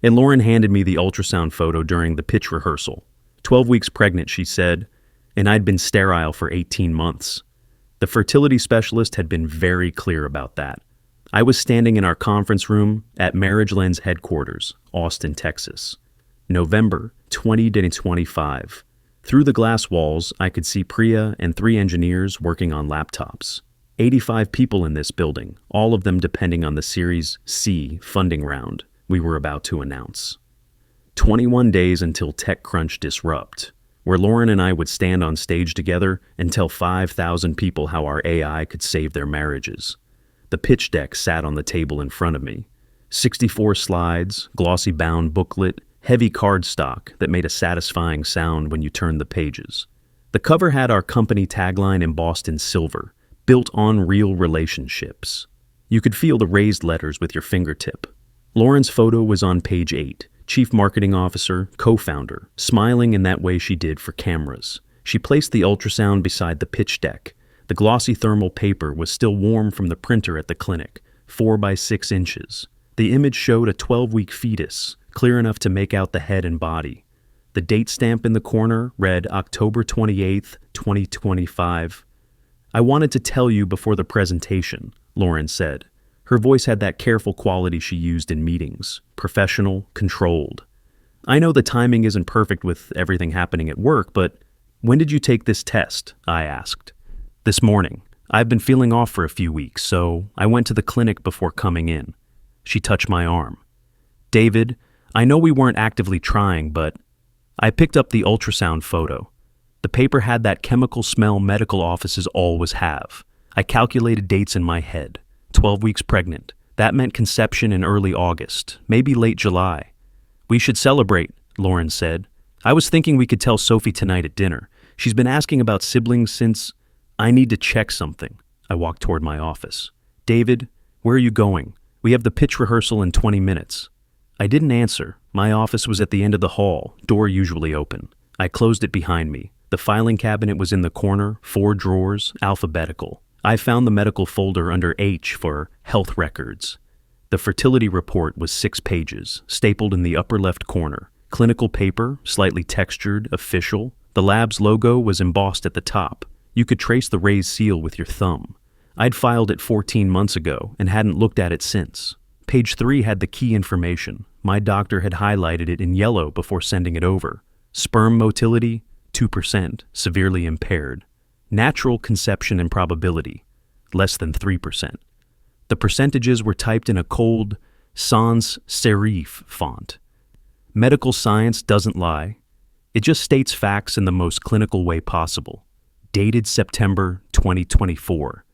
And Lauren handed me the ultrasound photo during the pitch rehearsal. 12 weeks pregnant, she said, and I'd been sterile for 18 months. The fertility specialist had been very clear about that. I was standing in our conference room at Marriage Lens headquarters, Austin, Texas. November 2025. Through the glass walls, I could see Priya and 3 engineers working on laptops. 85 people in this building, all of them depending on the Series C funding round we were about to announce. 21 days until TechCrunch Disrupt, where Lauren and I would stand on stage together and tell 5,000 people how our AI could save their marriages. The pitch deck sat on the table in front of me. 64 slides, glossy bound booklet, heavy cardstock that made a satisfying sound when you turned the pages. The cover had our company tagline embossed in silver, built on real relationships. You could feel the raised letters with your fingertip. Lauren's photo was on page 8, Chief Marketing Officer, co-founder, smiling in that way she did for cameras. She placed the ultrasound beside the pitch deck. The glossy thermal paper was still warm from the printer at the clinic, 4 by 6 inches. The image showed a 12-week fetus, clear enough to make out the head and body. The date stamp in the corner read October 28th, 2025. "I wanted to tell you before the presentation," Lauren said. Her voice had that careful quality she used in meetings, professional, controlled. "I know the timing isn't perfect with everything happening at work, but when did you take this test?" I asked. "This morning. I've been feeling off for a few weeks, so I went to the clinic before coming in." She touched my arm. "David, I know we weren't actively trying, but..." I picked up the ultrasound photo. The paper had that chemical smell medical offices always have. I calculated dates in my head. 12 weeks pregnant. That meant conception in early August, maybe late July. "We should celebrate," Lauren said. "I was thinking we could tell Sophie tonight at dinner. She's been asking about siblings since..." "I need to check something." I walked toward my office. "David, where are you going? We have the pitch rehearsal in 20 minutes. I didn't answer. My office was at the end of the hall, door usually open. I closed it behind me. The filing cabinet was in the corner, 4 drawers, alphabetical. I found the medical folder under H for health records. The fertility report was 6 pages, stapled in the upper left corner. Clinical paper, slightly textured, official. The lab's logo was embossed at the top. You could trace the raised seal with your thumb. I'd filed it 14 months ago and hadn't looked at it since. Page 3 had the key information. My doctor had highlighted it in yellow before sending it over. Sperm motility, 2%, severely impaired. Natural conception and probability, less than 3%. The percentages were typed in a cold, sans serif font. Medical science doesn't lie. It just states facts in the most clinical way possible. Dated September 2024.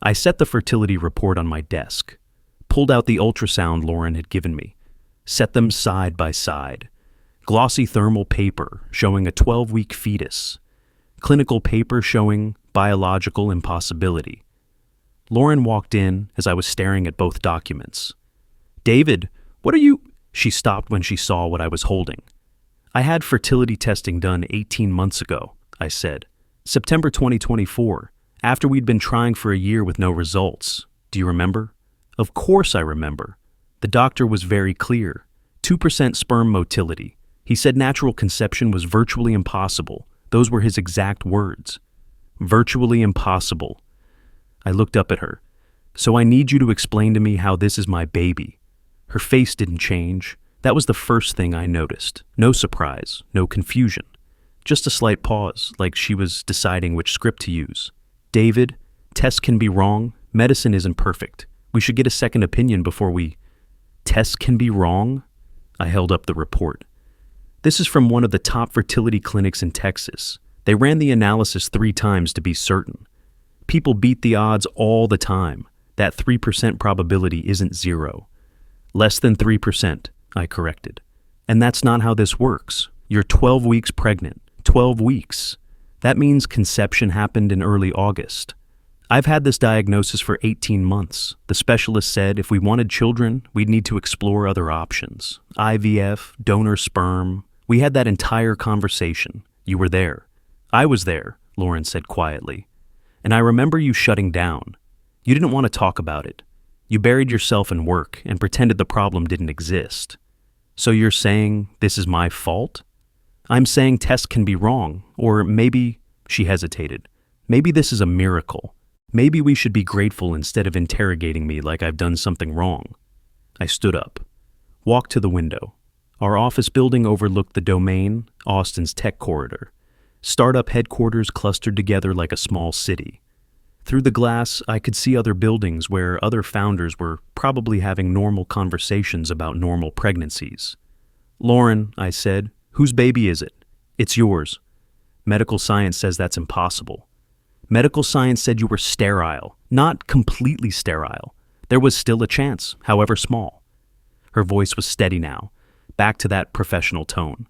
I set the fertility report on my desk, pulled out the ultrasound Lauren had given me, set them side by side. Glossy thermal paper showing a 12-week fetus. Clinical paper showing biological impossibility. Lauren walked in as I was staring at both documents. "David, what are you..." She stopped when she saw what I was holding. "I had fertility testing done 18 months ago," I said. "September 2024, after we'd been trying for a year with no results. Do you remember?" Of course I remember. The doctor was very clear. 2% sperm motility. He said natural conception was virtually impossible. Those were his exact words. Virtually impossible. I looked up at her. "So I need you to explain to me how this is my baby." Her face didn't change. That was the first thing I noticed. No surprise, no confusion. Just a slight pause, like she was deciding which script to use. "David, tests can be wrong. Medicine isn't perfect. We should get a second opinion before we..." "Tests can be wrong?" I held up the report. "This is from one of the top fertility clinics in Texas. They ran the analysis 3 times to be certain. People beat the odds all the time. That 3% probability isn't 0. Less than 3%, I corrected. And that's not how this works. You're 12 weeks pregnant. 12 weeks. That means conception happened in early August. I've had this diagnosis for 18 months. The specialist said if we wanted children, we'd need to explore other options. IVF, donor sperm. We had that entire conversation. You were there. I was there, Lauren said quietly. And I remember you shutting down. You didn't want to talk about it. You buried yourself in work and pretended the problem didn't exist. So you're saying this is my fault? I'm saying tests can be wrong, or maybe, she hesitated, maybe this is a miracle. Maybe we should be grateful instead of interrogating me like I've done something wrong. I stood up, walked to the window. Our office building overlooked the Domain, Austin's tech corridor. Startup headquarters clustered together like a small city. Through the glass, I could see other buildings where other founders were probably having normal conversations about normal pregnancies. Lauren, I said, whose baby is it? It's yours. Medical science says that's impossible. Medical science said you were sterile, not completely sterile. There was still a chance, however small. Her voice was steady now, back to that professional tone.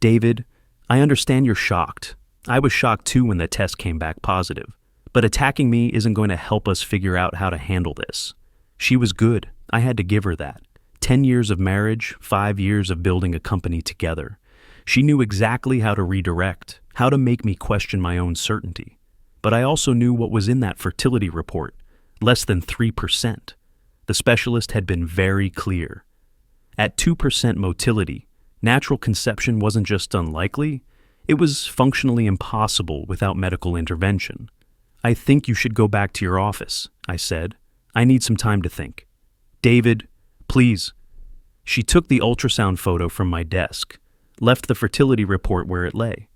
David, I understand you're shocked. I was shocked too when the test came back positive. But attacking me isn't going to help us figure out how to handle this. She was good. I had to give her that. 10 years of marriage, 5 years of building a company together. She knew exactly how to redirect, how to make me question my own certainty. But I also knew what was in that fertility report, less than 3%. The specialist had been very clear. At 2% motility, natural conception wasn't just unlikely, it was functionally impossible without medical intervention. I think you should go back to your office, I said. I need some time to think. David, please. She took the ultrasound photo from my desk, left the fertility report where it lay.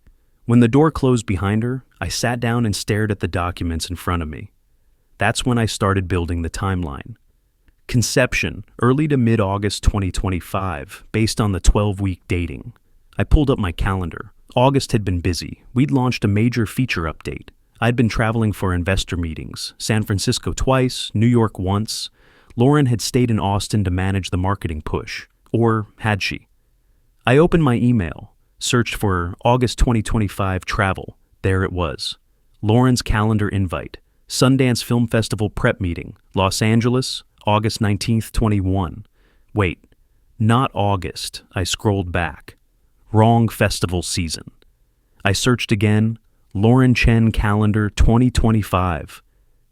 When the door closed behind her, I sat down and stared at the documents in front of me. That's when I started building the timeline. Conception, early to mid-August 2025, based on the 12-week dating. I pulled up my calendar. August had been busy. We'd launched a major feature update. I'd been traveling for investor meetings, San Francisco twice, New York once. Lauren had stayed in Austin to manage the marketing push. Or had she? I opened my email, searched for August 2025 travel. There it was. Lauren's calendar invite. Sundance Film Festival prep meeting, Los Angeles, August 19th, 21. Wait, not August. I scrolled back. Wrong festival season. I searched again. Lauren Chen calendar 2025.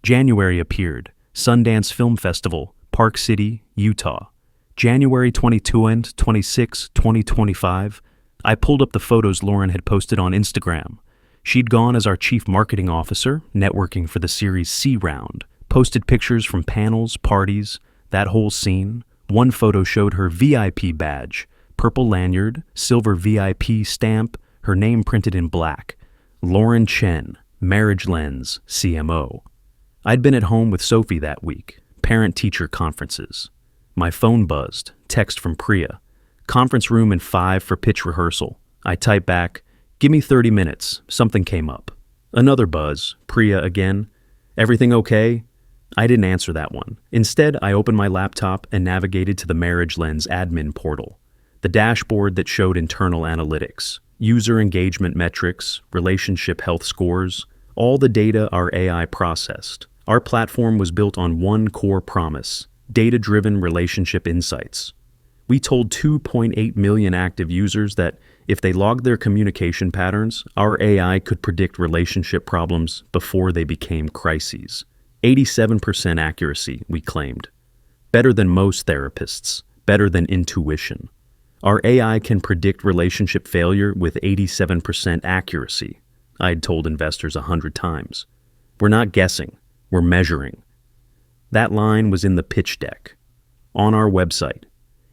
January appeared. Sundance Film Festival, Park City, Utah. January 22 and 26, 2025. I pulled up the photos Lauren had posted on Instagram. She'd gone as our chief marketing officer, networking for the Series C round. Posted pictures from panels, parties, that whole scene. One photo showed her VIP badge, purple lanyard, silver VIP stamp, her name printed in black. Lauren Chen, Marriage Lens, CMO. I'd been at home with Sophie that week, parent-teacher conferences. My phone buzzed, text from Priya. Conference room in 5 for pitch rehearsal. I typed back, give me 30 minutes, something came up. Another buzz, Priya again. Everything okay? I didn't answer that one. Instead, I opened my laptop and navigated to the Marriage Lens admin portal, the dashboard that showed internal analytics, user engagement metrics, relationship health scores, all the data our AI processed. Our platform was built on one core promise, data-driven relationship insights. We told 2.8 million active users that if they logged their communication patterns, our AI could predict relationship problems before they became crises. 87% accuracy, we claimed. Better than most therapists, better than intuition. Our AI can predict relationship failure with 87% accuracy, I'd told investors 100 times. We're not guessing, we're measuring. That line was in the pitch deck, on our website,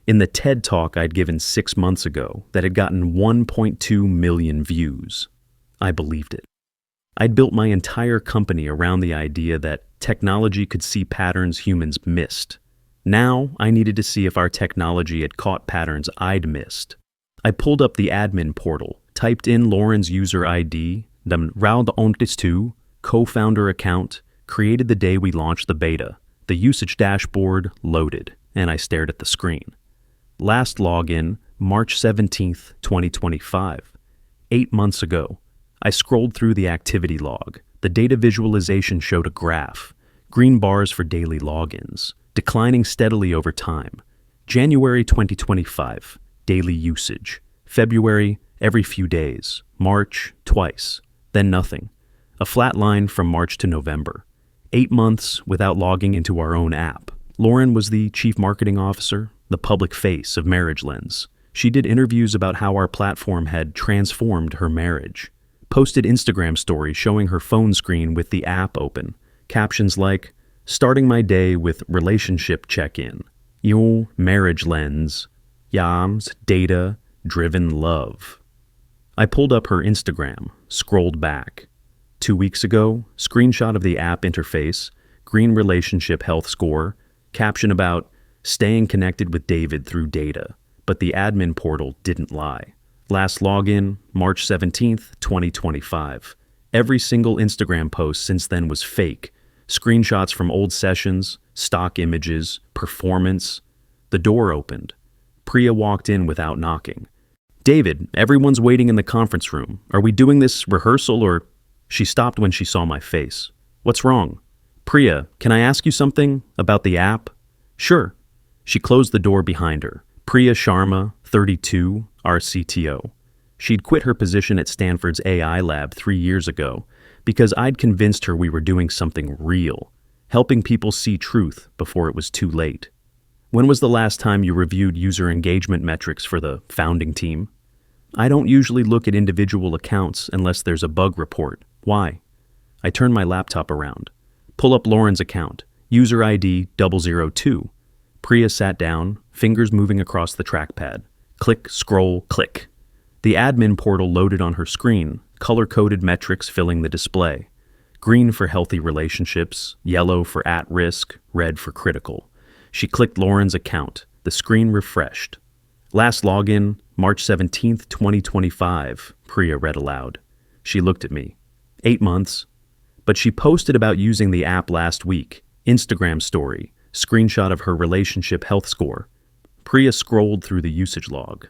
in the TED Talk I'd given 6 months ago that had gotten 1.2 million views. I believed it. I'd built my entire company around the idea that technology could see patterns humans missed. Now, I needed to see if our technology had caught patterns I'd missed. I pulled up the admin portal, typed in Lauren's user ID, then round on this to co-founder account, created the day we launched the beta. The usage dashboard loaded, and I stared at the screen. Last login, March 17th, 2025. 8 months ago. I scrolled through the activity log. The data visualization showed a graph, green bars for daily logins, declining steadily over time. January 2025, daily usage. February, every few days. March, twice. Then nothing. A flat line from March to November. 8 months without logging into our own app. Lauren was the chief marketing officer, the public face of Marriage Lens. She did interviews about how our platform had transformed her marriage. Posted Instagram stories showing her phone screen with the app open. Captions like, "Starting my day with relationship check-in. Your marriage lens. Yams, data, driven love." I pulled up her Instagram, scrolled back. 2 weeks ago, screenshot of the app interface, green relationship health score, caption about staying connected with David through data, but the admin portal didn't lie. Last login, March 17th, 2025. Every single Instagram post since then was fake. Screenshots from old sessions, stock images, performance. The door opened. Priya walked in without knocking. "David, everyone's waiting in the conference room. Are we doing this rehearsal or—" She stopped when she saw my face. "What's wrong?" "Priya, can I ask you something about the app?" "Sure." She closed the door behind her. Priya Sharma, 32, our CTO. She'd quit her position at Stanford's AI lab 3 years ago because I'd convinced her we were doing something real, helping people see truth before it was too late. "When was the last time you reviewed user engagement metrics for the founding team?" "I don't usually look at individual accounts unless there's a bug report." "Why?" I turned my laptop around. "Pull up Lauren's account, user ID 002. Priya sat down, fingers moving across the trackpad. Click, scroll, click. The admin portal loaded on her screen, color-coded metrics filling the display. Green for healthy relationships, yellow for at-risk, red for critical. She clicked Lauren's account. The screen refreshed. "Last login, March 17th, 2025, Priya read aloud. She looked at me. 8 months. But she posted about using the app last week. Instagram story, screenshot of her relationship health score. Priya scrolled through the usage log.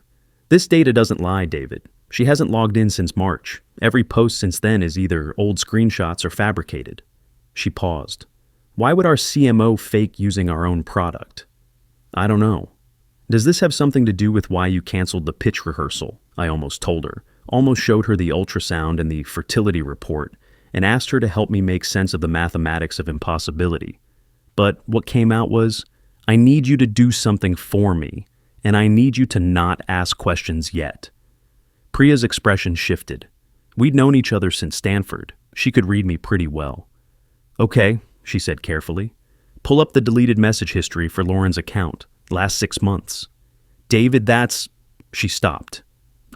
"This data doesn't lie, David. She hasn't logged in since March. Every post since then is either old screenshots or fabricated." She paused. "Why would our CMO fake using our own product?" "I don't know." "Does this have something to do with why you canceled the pitch rehearsal?" I almost told her, almost showed her the ultrasound and the fertility report, and asked her to help me make sense of the mathematics of impossibility. But what came out was, "I need you to do something for me, and I need you to not ask questions yet." Priya's expression shifted. We'd known each other since Stanford. She could read me pretty well. "Okay," she said carefully. "Pull up the deleted message history for Lauren's account, last 6 months. David, that's—" She stopped.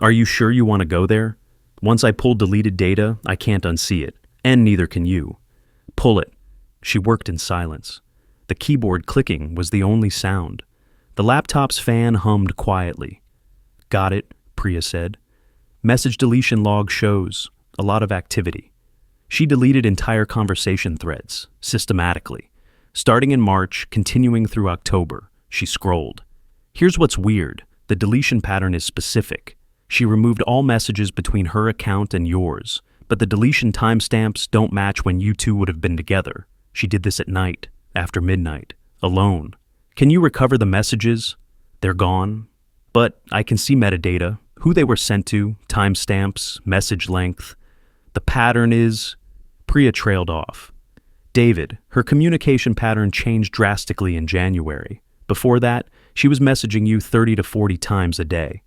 "Are you sure you want to go there? Once I pull deleted data, I can't unsee it, and neither can you. Pull it." She worked in silence. The keyboard clicking was the only sound. The laptop's fan hummed quietly. "Got it," Priya said. "Message deletion log shows a lot of activity." She deleted entire conversation threads, systematically. Starting in March, continuing through October, she scrolled. Here's what's weird. The deletion pattern is specific. She removed all messages between her account and yours, but the deletion timestamps don't match when you two would have been together. She did this at night, after midnight, alone. "Can you recover the messages?" "They're gone. But I can see metadata, who they were sent to, timestamps, message length. The pattern is—" Priya trailed off. "David, her communication pattern changed drastically in January. Before that, she was messaging you 30 to 40 times a day.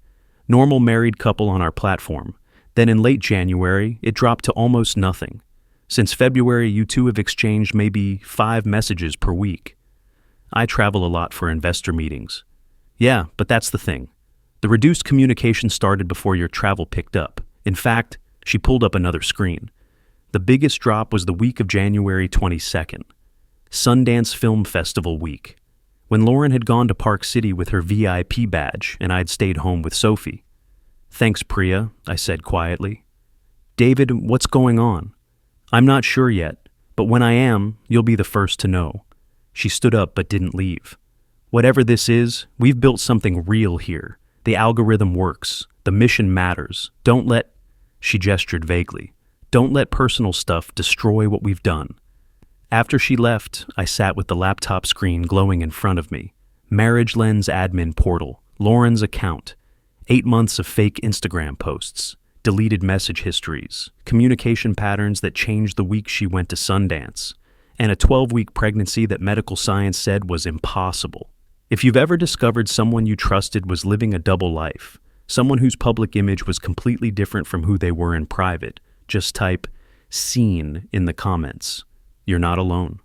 Normal married couple on our platform. Then in late January, it dropped to almost nothing. Since February, you two have exchanged maybe 5 messages per week. I travel a lot for investor meetings." "Yeah, but that's the thing. The reduced communication started before your travel picked up. In fact," she pulled up another screen. "The biggest drop was the week of January 22nd, Sundance Film Festival week, when Lauren had gone to Park City with her VIP badge and I'd stayed home with Sophie." "Thanks, Priya," I said quietly. "David, what's going on?" "I'm not sure yet, but when I am, you'll be the first to know." She stood up but didn't leave. "Whatever this is, we've built something real here. The algorithm works. The mission matters. Don't let—" She gestured vaguely. "Don't let personal stuff destroy what we've done." After she left, I sat with the laptop screen glowing in front of me. Marriage Lens admin portal, Lauren's account, 8 months of fake Instagram posts, deleted message histories, communication patterns that changed the week she went to Sundance, and a 12-week pregnancy that medical science said was impossible. If you've ever discovered someone you trusted was living a double life, someone whose public image was completely different from who they were in private, just type "seen" in the comments. You're not alone.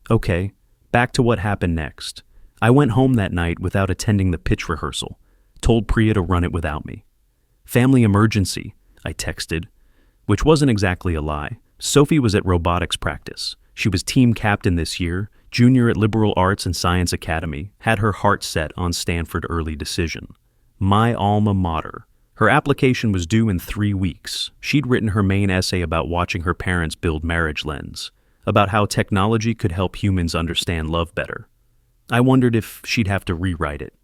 Okay, back to what happened next. I went home that night without attending the pitch rehearsal, told Priya to run it without me. Family emergency, I texted, which wasn't exactly a lie. Sophie was at robotics practice. She was team captain this year, junior at Liberal Arts and Science Academy, had her heart set on Stanford early decision. My alma mater. Her application was due in 3 weeks. She'd written her main essay about watching her parents build Marriage Lens, about how technology could help humans understand love better. I wondered if she'd have to rewrite it.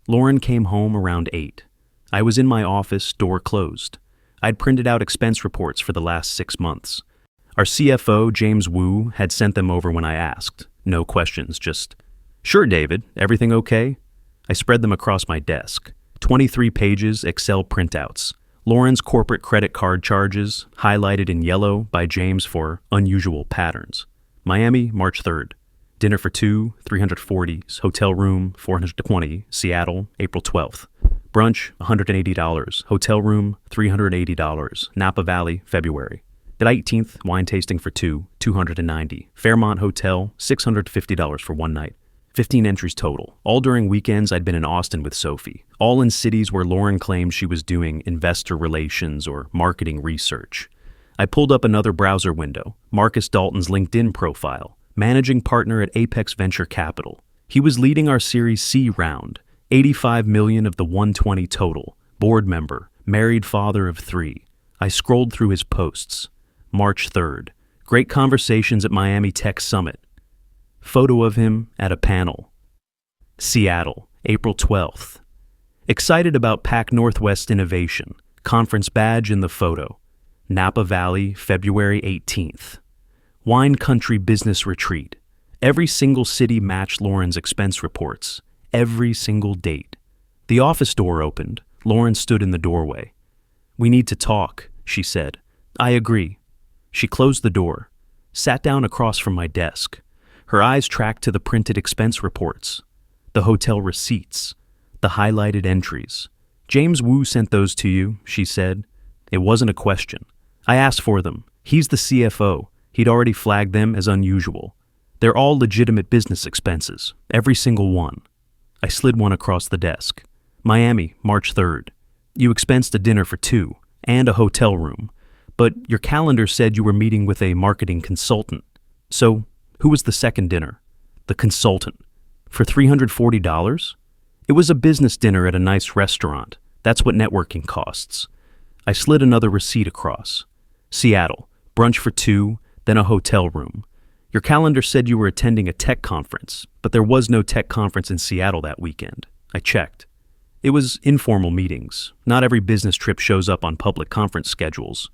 Lauren came home around 8. I was in my office, door closed. I'd printed out expense reports for the last 6 months. Our CFO, James Wu, had sent them over when I asked. No questions, just, "Sure, David, everything okay?" I spread them across my desk. 23 pages, Excel printouts. Lauren's corporate credit card charges, highlighted in yellow by James for unusual patterns. Miami, March 3rd. Dinner for 2, $340. Hotel room, $420. Seattle, April 12th. Brunch, $180. Hotel room, $380. Napa Valley, February. The 18th, wine tasting for 2, $290. Fairmont Hotel, $650 for one night. 15 entries total. All during weekends I'd been in Austin with Sophie. All in cities where Lauren claimed she was doing investor relations or marketing research. I pulled up another browser window. Marcus Dalton's LinkedIn profile. Managing partner at Apex Venture Capital. He was leading our Series C round. 85 million of the 120 total. Board member. Married father of 3. I scrolled through his posts. March 3rd. Great conversations at Miami Tech Summit. Photo of him at a panel. Seattle, April 12th. Excited about Pac Northwest Innovation. Conference badge in the photo. Napa Valley, February 18th. Wine Country Business Retreat. Every single city matched Lauren's expense reports. Every single date. The office door opened. Lauren stood in the doorway. "We need to talk," she said. "I agree." She closed the door, sat down across from my desk. Her eyes tracked to the printed expense reports, the hotel receipts, the highlighted entries. "James Wu sent those to you," she said. It wasn't a question. I asked for them. He's the CFO. He'd already flagged them as unusual. They're all legitimate business expenses, every single one. I slid one across the desk. Miami, March 3rd. You expensed a dinner for 2 and a hotel room, but your calendar said you were meeting with a marketing consultant. So, who was the second dinner? The consultant. For $340? It was a business dinner at a nice restaurant. That's what networking costs. I slid another receipt across. Seattle, brunch for 2, then a hotel room. Your calendar said you were attending a tech conference, but there was no tech conference in Seattle that weekend. I checked. It was informal meetings. Not every business trip shows up on public conference schedules.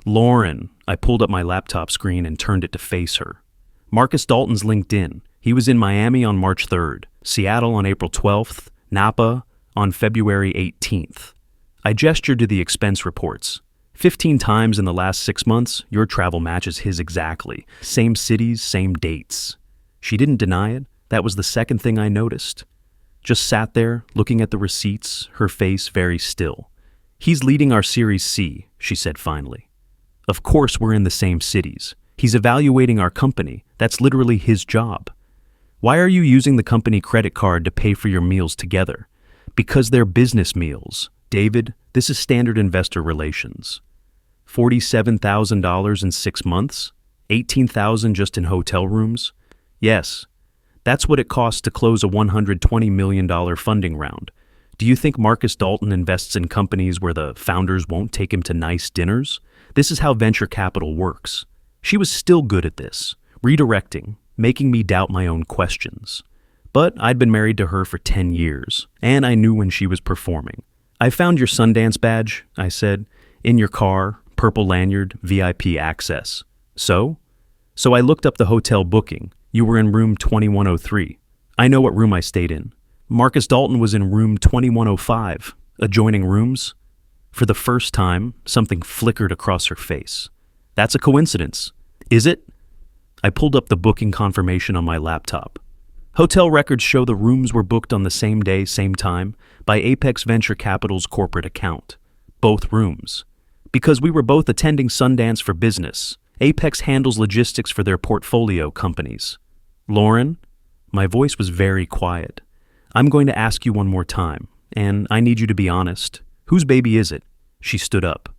Lauren, I pulled up my laptop screen and turned it to face her. Marcus Dalton's LinkedIn. He was in Miami on March 3rd, Seattle on April 12th, Napa on February 18th. I gestured to the expense reports. 15 times in the last 6 months, your travel matches his exactly. Same cities, same dates. She didn't deny it. That was the second thing I noticed. Just sat there, looking at the receipts, her face very still. He's leading our Series C, she said finally. Of course we're in the same cities. He's evaluating our company. That's literally his job. Why are you using the company credit card to pay for your meals together? Because they're business meals. David, this is standard investor relations. $47,000 in 6 months? $18,000 just in hotel rooms? Yes. That's what it costs to close a $120 million funding round. Do you think Marcus Dalton invests in companies where the founders won't take him to nice dinners? This is how venture capital works. She was still good at this, redirecting, making me doubt my own questions. But I'd been married to her for 10 years, and I knew when she was performing. "I found your Sundance badge," I said. "In your car, purple lanyard, VIP access." So I looked up the hotel booking. You were in room 2103. I know what room I stayed in. Marcus Dalton was in room 2105. Adjoining rooms? For the first time, something flickered across her face. That's a coincidence. Is it? I pulled up the booking confirmation on my laptop. Hotel records show the rooms were booked on the same day, same time, by Apex Venture Capital's corporate account. Both rooms. Because we were both attending Sundance for business, Apex handles logistics for their portfolio companies. Lauren? My voice was very quiet. I'm going to ask you one more time, and I need you to be honest. Whose baby is it? She stood up.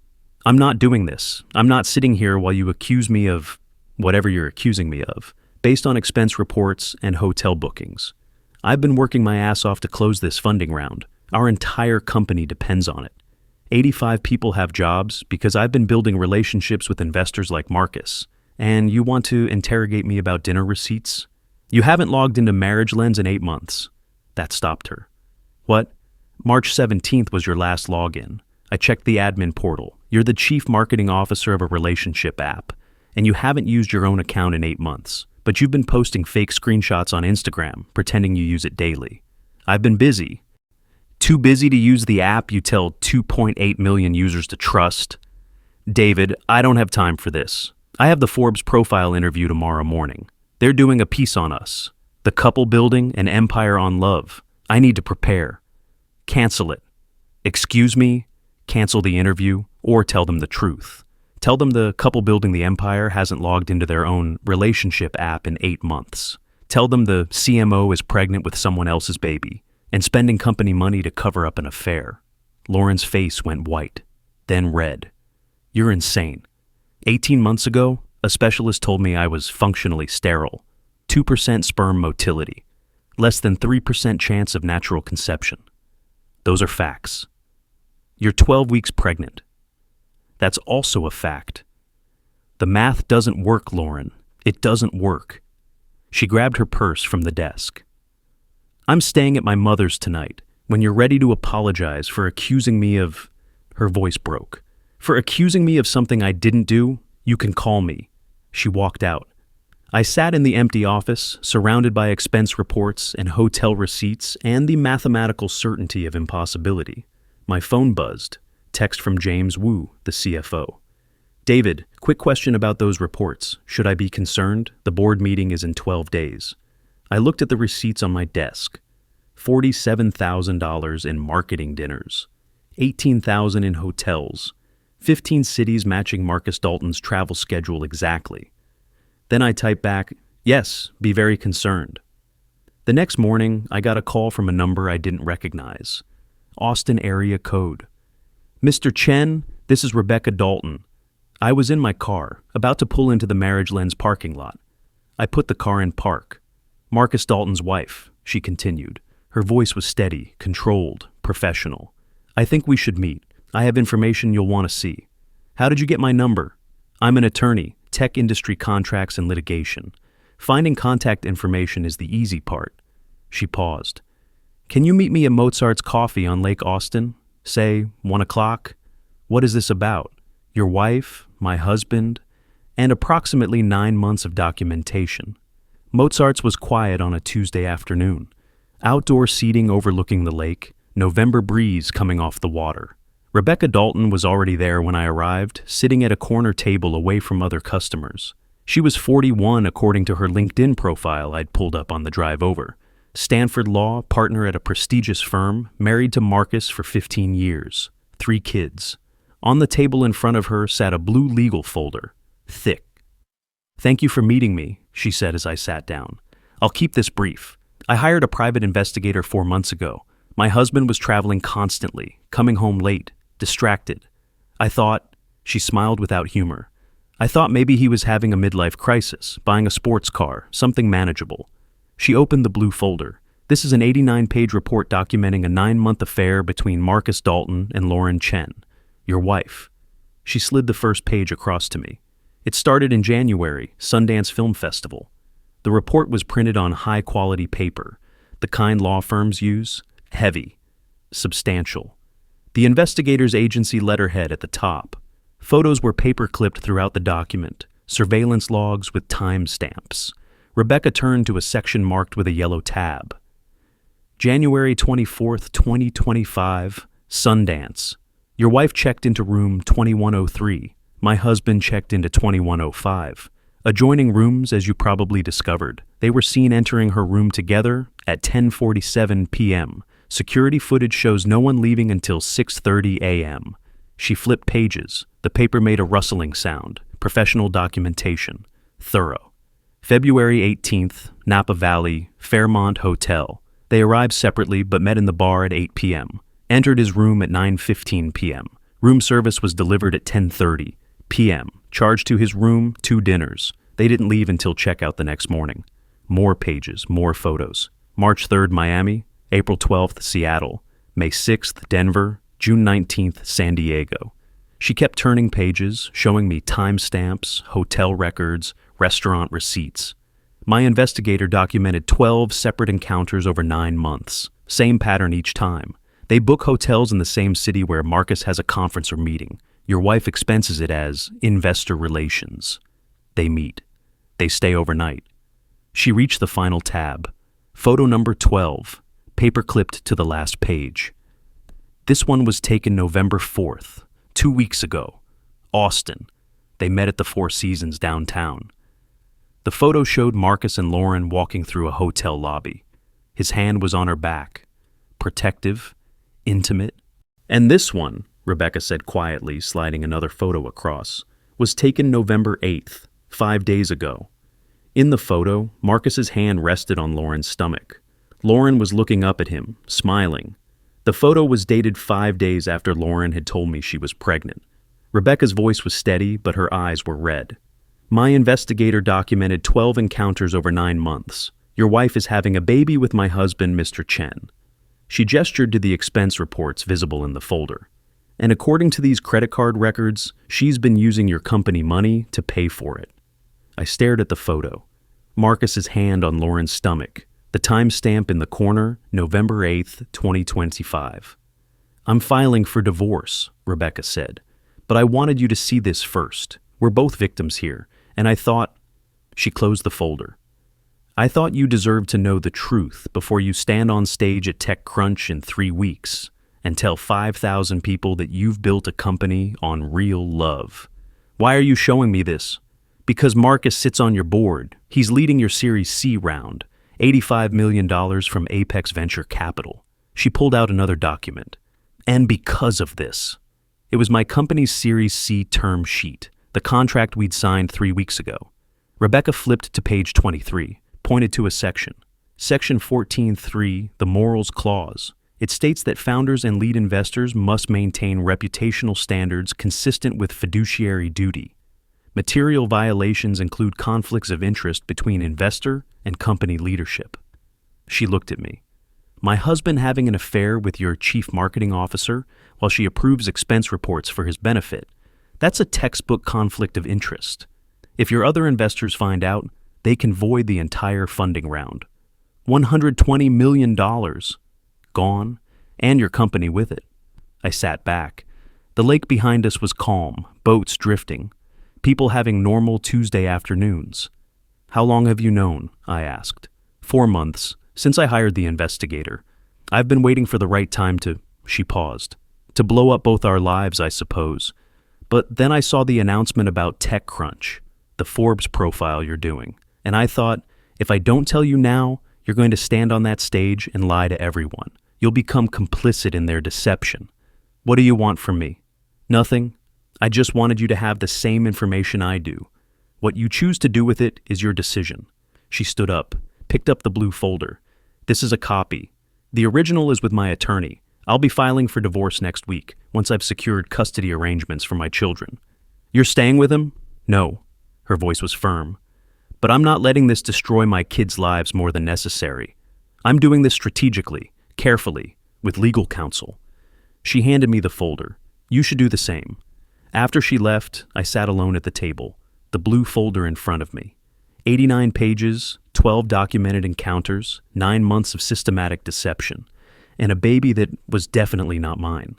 I'm not doing this. I'm not sitting here while you accuse me of whatever you're accusing me of, based on expense reports and hotel bookings. I've been working my ass off to close this funding round. Our entire company depends on it. 85 people have jobs because I've been building relationships with investors like Marcus. And you want to interrogate me about dinner receipts? You haven't logged into Marriage Lens in 8 months. That stopped her. What? March 17th was your last login. I checked the admin portal. You're the chief marketing officer of a relationship app, and you haven't used your own account in 8 months, but you've been posting fake screenshots on Instagram, pretending you use it daily. I've been busy. Too busy to use the app you tell 2.8 million users to trust? David, I don't have time for this. I have the Forbes profile interview tomorrow morning. They're doing a piece on us. The couple building an empire on love. I need to prepare. Cancel it. Excuse me? Cancel the interview, or tell them the truth. Tell them the couple building the empire hasn't logged into their own relationship app in 8 months. Tell them the CMO is pregnant with someone else's baby and spending company money to cover up an affair. Lauren's face went white, then red. You're insane. 18 months ago, a specialist told me I was functionally sterile. 2% sperm motility. Less than 3% chance of natural conception. Those are facts. You're 12 weeks pregnant. That's also a fact. The math doesn't work, Lauren. It doesn't work. She grabbed her purse from the desk. I'm staying at my mother's tonight. When you're ready to apologize for accusing me of... Her voice broke. For accusing me of something I didn't do, you can call me. She walked out. I sat in the empty office, surrounded by expense reports and hotel receipts and the mathematical certainty of impossibility. My phone buzzed. Text from James Wu, the CFO. David, quick question about those reports. Should I be concerned? The board meeting is in 12 days. I looked at the receipts on my desk. $47,000 in marketing dinners. $18,000 in hotels. 15 cities matching Marcus Dalton's travel schedule exactly. Then I typed back, yes, be very concerned. The next morning, I got a call from a number I didn't recognize. Austin area code. Mr. Chen, this is Rebecca Dalton. I was in my car, about to pull into the Marriage Lens parking lot. I put the car in park. Marcus Dalton's wife, she continued. Her voice was steady, controlled, professional. I think we should meet. I have information you'll want to see. How did you get my number? I'm an attorney, tech industry contracts and litigation. Finding contact information is the easy part. She paused. Can you meet me at Mozart's Coffee on Lake Austin? Say, 1 o'clock? What is this about? Your wife, my husband, and approximately 9 months of documentation. Mozart's was quiet on a Tuesday afternoon. Outdoor seating overlooking the lake, November breeze coming off the water. Rebecca Dalton was already there when I arrived, sitting at a corner table away from other customers. She was 41 according to her LinkedIn profile I'd pulled up on the drive over. Stanford Law, partner at a prestigious firm, married to Marcus for 15 years. 3 kids. On the table in front of her sat a blue legal folder. Thick. Thank you for meeting me, she said as I sat down. I'll keep this brief. I hired a private investigator 4 months ago. My husband was traveling constantly, coming home late, distracted. I thought, she smiled without humor, I thought maybe he was having a midlife crisis, buying a sports car, something manageable. She opened the blue folder. This is an 89-page report documenting a 9-month affair between Marcus Dalton and Lauren Chen, your wife. She slid the first page across to me. It started in January, Sundance Film Festival. The report was printed on high-quality paper, the kind law firms use, heavy, substantial. The investigator's agency letterhead at the top. Photos were paper-clipped throughout the document, surveillance logs with timestamps. Rebecca turned to a section marked with a yellow tab. January 24th, 2025, Sundance. Your wife checked into room 2103. My husband checked into 2105. Adjoining rooms, as you probably discovered. They were seen entering her room together at 10:47 p.m. Security footage shows no one leaving until 6:30 a.m. She flipped pages. The paper made a rustling sound. Professional documentation. Thorough. February 18th, Napa Valley, Fairmont Hotel. They arrived separately but met in the bar at 8 p.m. Entered his room at 9:15 p.m. Room service was delivered at 10:30 p.m. Charged to his room, 2 dinners. They didn't leave until checkout the next morning. More pages, more photos. March 3rd, Miami. April 12th, Seattle. May 6th, Denver. June 19th, San Diego. She kept turning pages, showing me timestamps, hotel records, restaurant receipts. My investigator documented 12 separate encounters over 9 months. Same pattern each time. They book hotels in the same city where Marcus has a conference or meeting. Your wife expenses it as investor relations. They meet. They stay overnight. She reached the final tab. Photo number 12, paper clipped to the last page. This one was taken November 4th, 2 weeks ago. Austin. They met at the Four Seasons downtown. The photo showed Marcus and Lauren walking through a hotel lobby. His hand was on her back. Protective, intimate. And this one, Rebecca said quietly, sliding another photo across, was taken November 8th, 5 days ago. In the photo, Marcus's hand rested on Lauren's stomach. Lauren was looking up at him, smiling. The photo was dated 5 days after Lauren had told me she was pregnant. Rebecca's voice was steady, but her eyes were red. My investigator documented 12 encounters over 9 months. Your wife is having a baby with my husband, Mr. Chen. She gestured to the expense reports visible in the folder. And according to these credit card records, she's been using your company money to pay for it. I stared at the photo. Marcus's hand on Lauren's stomach. The timestamp in the corner, November 8th, 2025. I'm filing for divorce, Rebecca said. But I wanted you to see this first. We're both victims here. And I thought... She closed the folder. I thought you deserved to know the truth before you stand on stage at TechCrunch in 3 weeks and tell 5,000 people that you've built a company on real love. Why are you showing me this? Because Marcus sits on your board. He's leading your Series C round, $85 million from Apex Venture Capital. She pulled out another document. And because of this, it was my company's Series C term sheet, the contract we'd signed 3 weeks ago. Rebecca flipped to page 23, pointed to a section. Section 14.3, the Morals Clause. It states that founders and lead investors must maintain reputational standards consistent with fiduciary duty. Material violations include conflicts of interest between investor and company leadership. She looked at me. My husband having an affair with your chief marketing officer while she approves expense reports for his benefit. That's a textbook conflict of interest. If your other investors find out, they can void the entire funding round. $120 million. Gone, and your company with it. I sat back. The lake behind us was calm, boats drifting, people having normal Tuesday afternoons. How long have you known? I asked. 4 months, since I hired the investigator. I've been waiting for the right time to... She paused. To blow up both our lives, I suppose. But then I saw the announcement about TechCrunch, the Forbes profile you're doing, and I thought, if I don't tell you now, you're going to stand on that stage and lie to everyone. You'll become complicit in their deception. What do you want from me? Nothing. I just wanted you to have the same information I do. What you choose to do with it is your decision. She stood up, picked up the blue folder. This is a copy. The original is with my attorney. I'll be filing for divorce next week, once I've secured custody arrangements for my children. You're staying with him? No. Her voice was firm. But I'm not letting this destroy my kids' lives more than necessary. I'm doing this strategically, carefully, with legal counsel. She handed me the folder. You should do the same. After she left, I sat alone at the table, the blue folder in front of me. 89 pages, 12 documented encounters, 9 months of systematic deception, and a baby that was definitely not mine.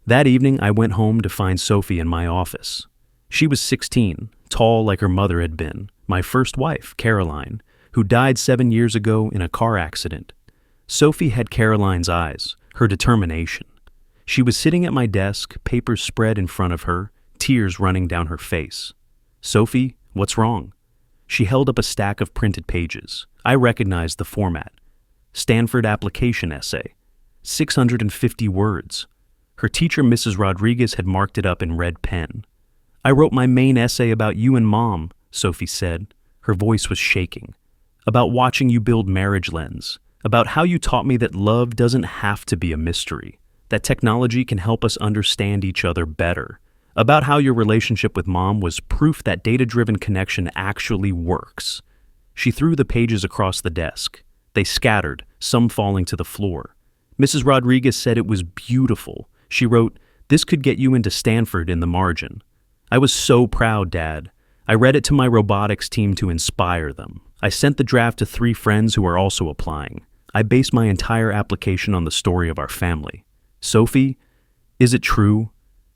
That evening, I went home to find Sophie in my office. She was 16, tall like her mother had been, my first wife, Caroline, who died 7 years ago in a car accident. Sophie had Caroline's eyes, her determination. She was sitting at my desk, papers spread in front of her, tears running down her face. Sophie, What's wrong? She held up a stack of printed pages. I recognized the format. Stanford application essay. 650 words. Her teacher, Mrs. Rodriguez, had marked it up in red pen. I wrote my main essay about you and Mom, Sophie said. Her voice was shaking. About watching you build marriage lens. About how you taught me that love doesn't have to be a mystery. That technology can help us understand each other better. About how your relationship with Mom was proof that data-driven connection actually works. She threw the pages across the desk. They scattered, some falling to the floor. Mrs. Rodriguez said it was beautiful. She wrote, "This could get you into Stanford," in the margin. I was so proud, Dad. I read it to my robotics team to inspire them. I sent the draft to 3 friends who are also applying. I based my entire application on the story of our family. Sophie, is it true?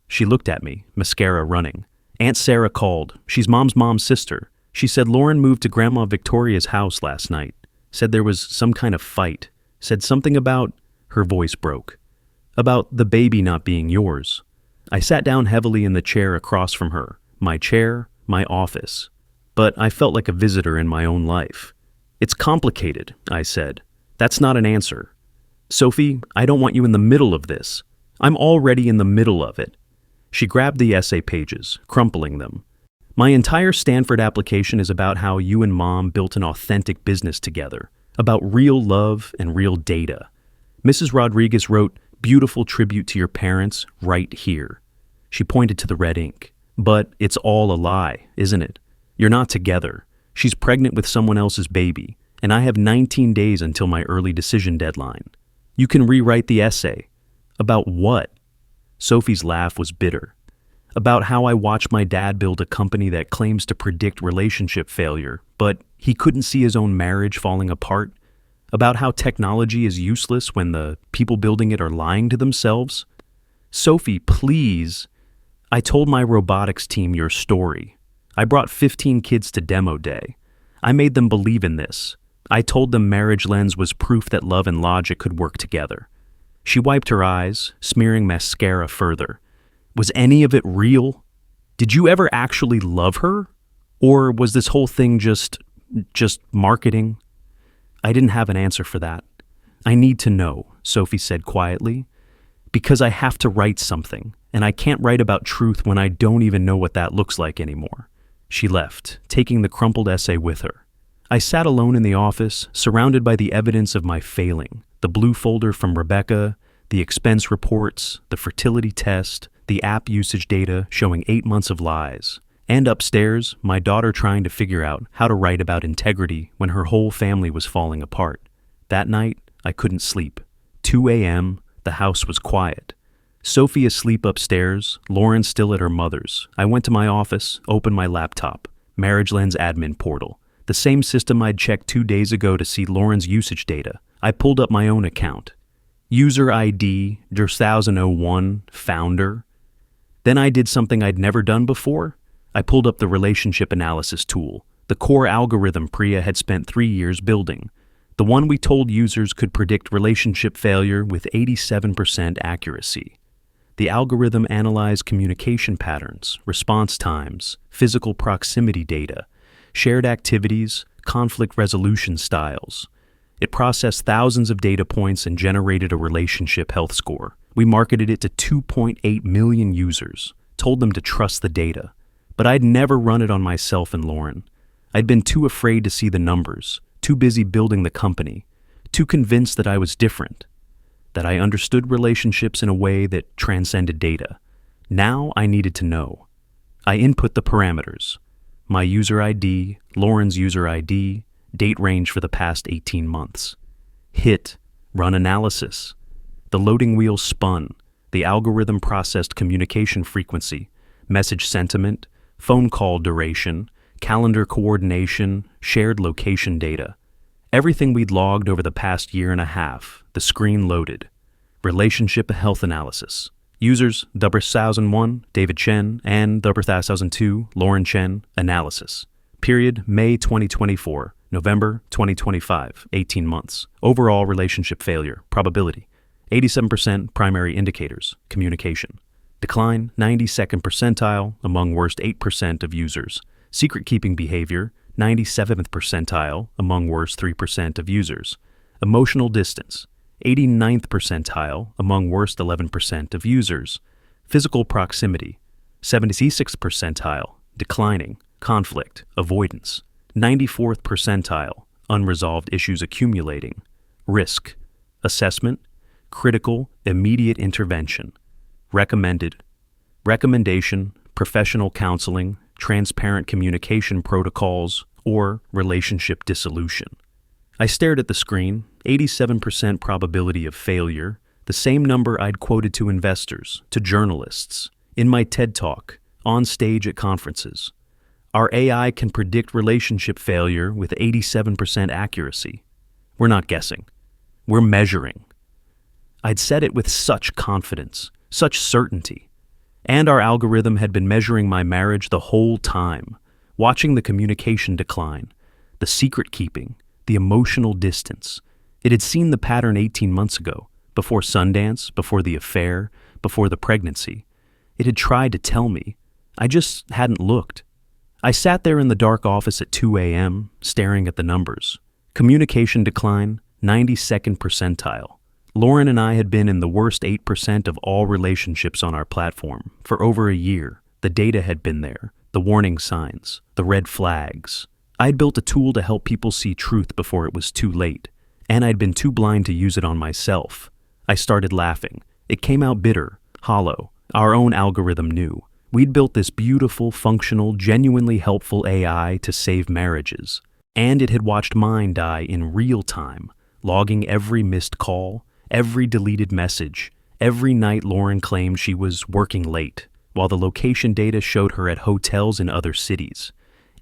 She looked at me, mascara running. Aunt Sarah called. She's Mom's sister. She said Lauren moved to Grandma Victoria's house last night. Said there was some kind of fight. Said something about, her voice broke, about the baby not being yours. I sat down heavily in the chair across from her. My chair, my office. But I felt like a visitor in my own life. It's complicated, I said. That's not an answer. Sophie, I don't want you in the middle of this. I'm already in the middle of it. She grabbed the essay pages, crumpling them. My entire Stanford application is about how you and Mom built an authentic business together, about real love and real data. Mrs. Rodriguez wrote, "Beautiful tribute to your parents right here." She pointed to the red ink. But it's all a lie, isn't it? You're not together. She's pregnant with someone else's baby, and I have 19 days until my early decision deadline. You can rewrite the essay. About what? Sophie's laugh was bitter. About how I watched my dad build a company that claims to predict relationship failure, but he couldn't see his own marriage falling apart. About how technology is useless when the people building it are lying to themselves. Sophie, please. I told my robotics team your story. I brought 15 kids to demo day. I made them believe in this. I told them Marriage Lens was proof that love and logic could work together. She wiped her eyes, smearing mascara further. Was any of it real? Did you ever actually love her? Or was this whole thing just marketing? I didn't have an answer for that. I need to know, Sophie said quietly, because I have to write something, and I can't write about truth when I don't even know what that looks like anymore. She left, taking the crumpled essay with her. I sat alone in the office, surrounded by the evidence of my failing, the blue folder from Rebecca, the expense reports, the fertility test, the app usage data showing 8 months of lies, and upstairs, my daughter trying to figure out how to write about integrity when her whole family was falling apart. That night, I couldn't sleep. 2 a.m., the house was quiet. Sophie asleep upstairs, Lauren still at her mother's. I went to my office, opened my laptop, Marriage Lens admin portal, the same system I'd checked 2 days ago to see Lauren's usage data. I pulled up my own account. User ID, 2001, founder. Then I did something I'd never done before. I pulled up the relationship analysis tool, the core algorithm Priya had spent 3 years building, the one we told users could predict relationship failure with 87% accuracy. The algorithm analyzed communication patterns, response times, physical proximity data, shared activities, conflict resolution styles. It processed thousands of data points and generated a relationship health score. We marketed it to 2.8 million users, told them to trust the data. But I'd never run it on myself and Lauren. I'd been too afraid to see the numbers, too busy building the company, too convinced that I was different, that I understood relationships in a way that transcended data. Now I needed to know. I input the parameters. My user ID, Lauren's user ID, date range for the past 18 months. Hit, run analysis. The loading wheel spun. The algorithm processed communication frequency, message sentiment, phone call duration, calendar coordination, shared location data. Everything we'd logged over the past year and a half, the screen loaded. Relationship health analysis. Users, 2001, David Chen, and 2002, Lauren Chen, analysis. Period, May 2024, November 2025, 18 months. Overall relationship failure, probability. 87% primary indicators, communication. Decline, 92nd percentile among worst 8% of users. Secret-keeping behavior, 97th percentile among worst 3% of users. Emotional distance, 89th percentile among worst 11% of users. Physical proximity, 76th percentile, declining, conflict, avoidance. 94th percentile, unresolved issues accumulating. Risk, assessment, critical, immediate intervention. Recommended, recommendation, professional counseling, transparent communication protocols, or relationship dissolution. I stared at the screen, 87% probability of failure, the same number I'd quoted to investors, to journalists, in my TED Talk, on stage at conferences. Our AI can predict relationship failure with 87% accuracy. We're not guessing. We're measuring. I'd said it with such confidence, such certainty. And our algorithm had been measuring my marriage the whole time, watching the communication decline, the secret keeping, the emotional distance. It had seen the pattern 18 months ago, before Sundance, before the affair, before the pregnancy. It had tried to tell me. I just hadn't looked. I sat there in the dark office at 2 a.m., staring at the numbers. Communication decline, 92nd percentile. Lauren and I had been in the worst 8% of all relationships on our platform for over a year. The data had been there, the warning signs, the red flags. I'd built a tool to help people see truth before it was too late, and I'd been too blind to use it on myself. I started laughing. It came out bitter, hollow. Our own algorithm knew. We'd built this beautiful, functional, genuinely helpful AI to save marriages. And it had watched mine die in real time, logging every missed call, every deleted message, every night Lauren claimed she was working late, while the location data showed her at hotels in other cities.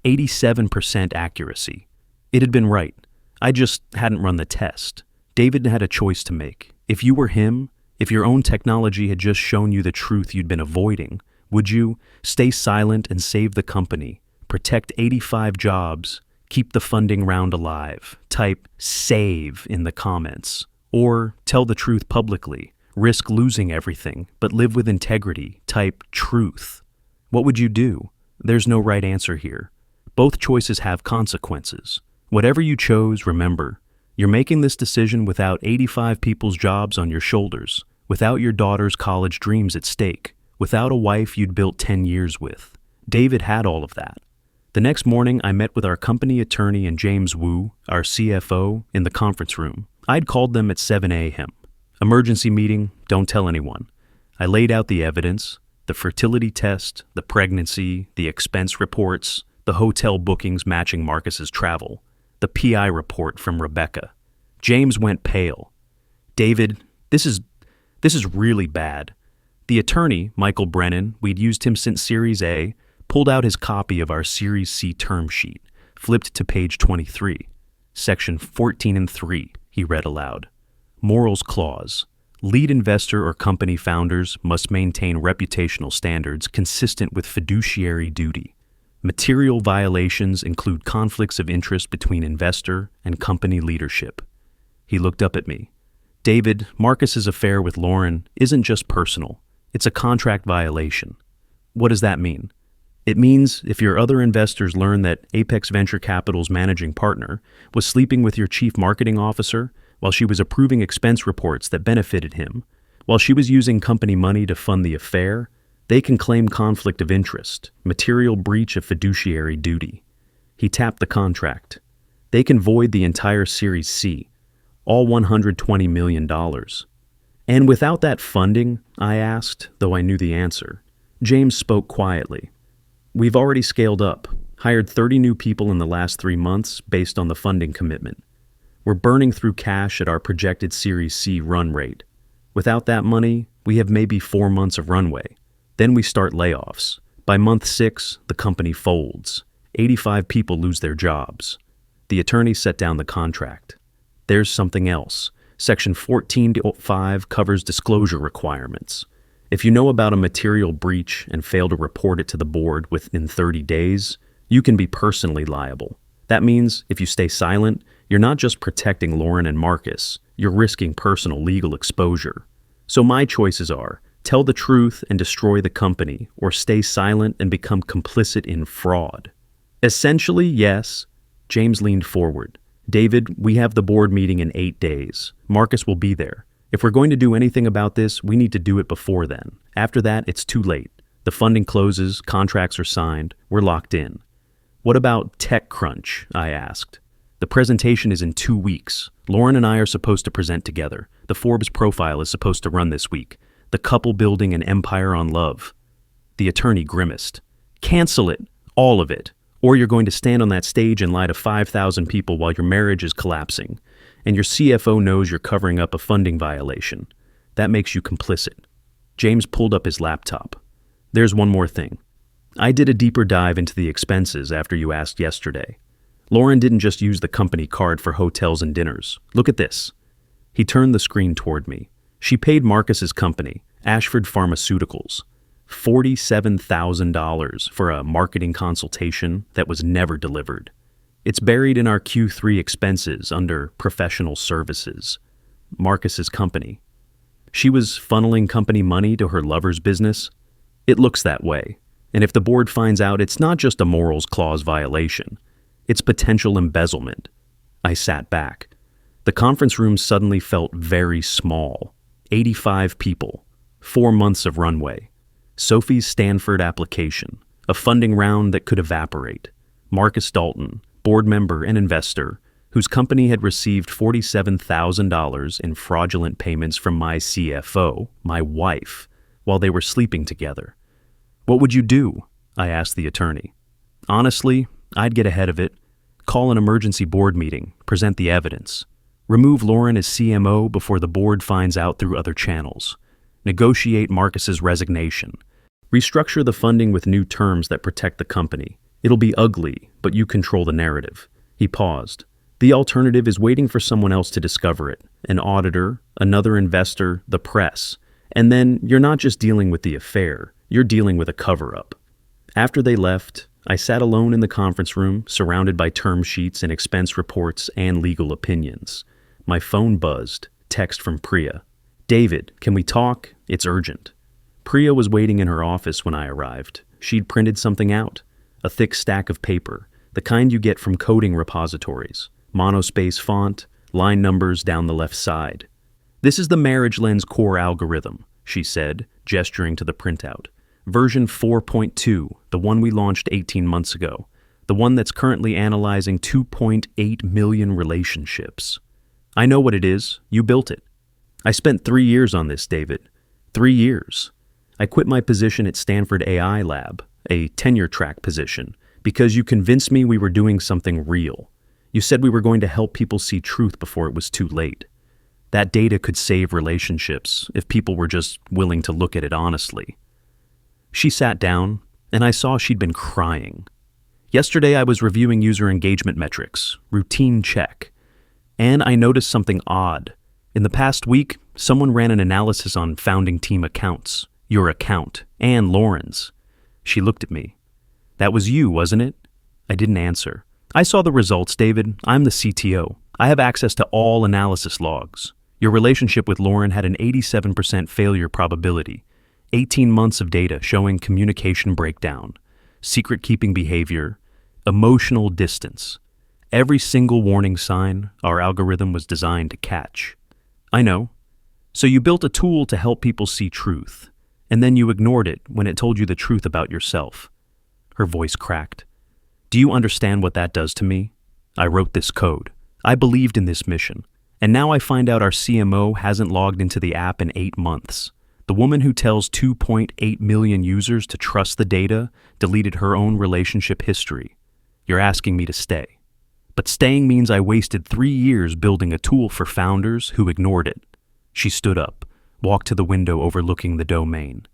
87% accuracy. It had been right. I just hadn't run the test. David had a choice to make. If you were him, if your own technology had just shown you the truth you'd been avoiding, would you stay silent and save the company, protect 85 jobs, keep the funding round alive, type SAVE in the comments, or tell the truth publicly, risk losing everything, but live with integrity, type truth? What would you do? There's no right answer here. Both choices have consequences. Whatever you chose, remember, you're making this decision without 85 people's jobs on your shoulders, without your daughter's college dreams at stake, without a wife you'd built 10 years with. David had all of that. The next morning, I met with our company attorney and James Wu, our CFO, in the conference room. I'd called them at 7 a.m. Emergency meeting, don't tell anyone. I laid out the evidence, the fertility test, the pregnancy, the expense reports, the hotel bookings matching Marcus's travel, the PI report from Rebecca. James went pale. David, this is really bad. The attorney, Michael Brennan, we'd used him since Series A, pulled out his copy of our Series C term sheet, flipped to page 23. Section 14 and 3, he read aloud. Morals clause. Lead investor or company founders must maintain reputational standards consistent with fiduciary duty. Material violations include conflicts of interest between investor and company leadership. He looked up at me. David, Marcus's affair with Lauren isn't just personal. It's a contract violation. What does that mean? It means if your other investors learn that Apex Venture Capital's managing partner was sleeping with your chief marketing officer while she was approving expense reports that benefited him, while she was using company money to fund the affair, they can claim conflict of interest, material breach of fiduciary duty. He tapped the contract. They can void the entire Series C, all $120 million. And without that funding, I asked, though I knew the answer. James spoke quietly. We've already scaled up, hired 30 new people in the last 3 months based on the funding commitment. We're burning through cash at our projected Series C run rate. Without that money, we have maybe 4 months of runway. Then we start layoffs. By month 6, the company folds. 85 people lose their jobs. The attorney set down the contract. There's something else. Section 14.5 covers disclosure requirements. If you know about a material breach and fail to report it to the board within 30 days, you can be personally liable. That means if you stay silent, you're not just protecting Lauren and Marcus, you're risking personal legal exposure. So my choices are, tell the truth and destroy the company, or stay silent and become complicit in fraud. Essentially, yes. James leaned forward. David, we have the board meeting in 8 days. Marcus will be there. If we're going to do anything about this, we need to do it before then. After that, it's too late. The funding closes, contracts are signed, we're locked in. What about TechCrunch? I asked. The presentation is in 2 weeks. Lauren and I are supposed to present together. The Forbes profile is supposed to run this week. The couple building an empire on love. The attorney grimaced. Cancel it. All of it. Or you're going to stand on that stage and lie to 5,000 people while your marriage is collapsing. And your CFO knows you're covering up a funding violation. That makes you complicit. James pulled up his laptop. There's one more thing. I did a deeper dive into the expenses after you asked yesterday. Lauren didn't just use the company card for hotels and dinners. Look at this. He turned the screen toward me. She paid Marcus's company, Ashford Pharmaceuticals, $47,000 for a marketing consultation that was never delivered. It's buried in our Q3 expenses under professional services. Marcus's company. She was funneling company money to her lover's business. It looks that way. And if the board finds out, it's not just a morals clause violation. It's potential embezzlement. I sat back. The conference room suddenly felt very small. 85 people. 4 months of runway. Sophie's Stanford application. A funding round that could evaporate. Marcus Dalton, board member and investor, whose company had received $47,000 in fraudulent payments from my CFO, my wife, while they were sleeping together. What would you do? I asked the attorney. Honestly, I'd get ahead of it, call an emergency board meeting, present the evidence, remove Lauren as CMO before the board finds out through other channels, negotiate Marcus's resignation, restructure the funding with new terms that protect the company. It'll be ugly, but you control the narrative. He paused. The alternative is waiting for someone else to discover it, an auditor, another investor, the press. And then you're not just dealing with the affair, you're dealing with a cover-up. After they left, I sat alone in the conference room, surrounded by term sheets and expense reports and legal opinions. My phone buzzed, text from Priya. David, can we talk? It's urgent. Priya was waiting in her office when I arrived. She'd printed something out, a thick stack of paper, the kind you get from coding repositories, monospace font, line numbers down the left side. This is the Marriage Lens core algorithm, she said, gesturing to the printout. Version 4.2, the one we launched 18 months ago, the one that's currently analyzing 2.8 million relationships. I know what it is. You built it. I spent 3 years on this, David. 3 years. I quit my position at Stanford AI Lab, a tenure-track position, because you convinced me we were doing something real. You said we were going to help people see truth before it was too late. That data could save relationships if people were just willing to look at it honestly. She sat down, and I saw she'd been crying. Yesterday I was reviewing user engagement metrics, routine check, and I noticed something odd. In the past week, someone ran an analysis on founding team accounts, your account, and Lauren's. She looked at me. That was you, wasn't it? I didn't answer. I saw the results, David. I'm the CTO. I have access to all analysis logs. Your relationship with Lauren had an 87% failure probability. 18 months of data showing communication breakdown, secret-keeping behavior, emotional distance. Every single warning sign our algorithm was designed to catch. I know. So you built a tool to help people see truth, and then you ignored it when it told you the truth about yourself. Her voice cracked. Do you understand what that does to me? I wrote this code. I believed in this mission. And now I find out our CMO hasn't logged into the app in 8 months. The woman who tells 2.8 million users to trust the data deleted her own relationship history. You're asking me to stay. But staying means I wasted 3 years building a tool for founders who ignored it. She stood up, walked to the window overlooking the domain.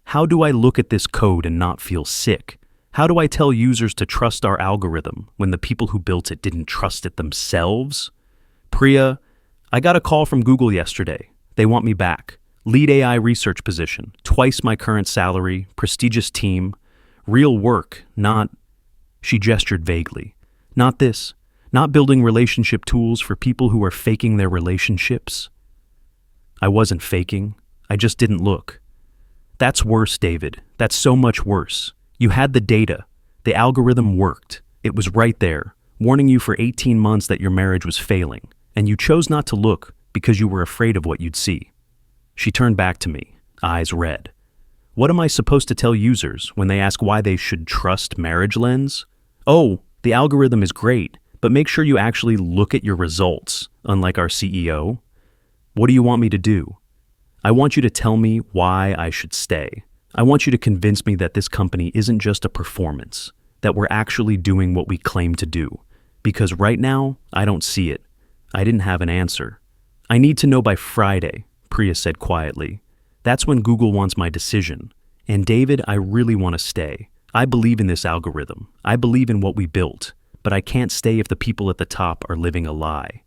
How do I look at this code and not feel sick? How do I tell users to trust our algorithm when the people who built it didn't trust it themselves? Priya, I got a call from Google yesterday. They want me back. Lead AI research position, twice my current salary, prestigious team, real work, not... She gestured vaguely. Not this. Not building relationship tools for people who are faking their relationships. I wasn't faking. I just didn't look. That's worse, David. That's so much worse. You had the data. The algorithm worked. It was right there, warning you for 18 months that your marriage was failing, and you chose not to look because you were afraid of what you'd see. She turned back to me, eyes red. What am I supposed to tell users when they ask why they should trust Marriage Lens? Oh, the algorithm is great, but make sure you actually look at your results, unlike our CEO. What do you want me to do? I want you to tell me why I should stay. I want you to convince me that this company isn't just a performance, that we're actually doing what we claim to do. Because right now, I don't see it. I didn't have an answer. I need to know by Friday, Priya said quietly. That's when Google wants my decision. And David, I really want to stay. I believe in this algorithm. I believe in what we built. But I can't stay if the people at the top are living a lie.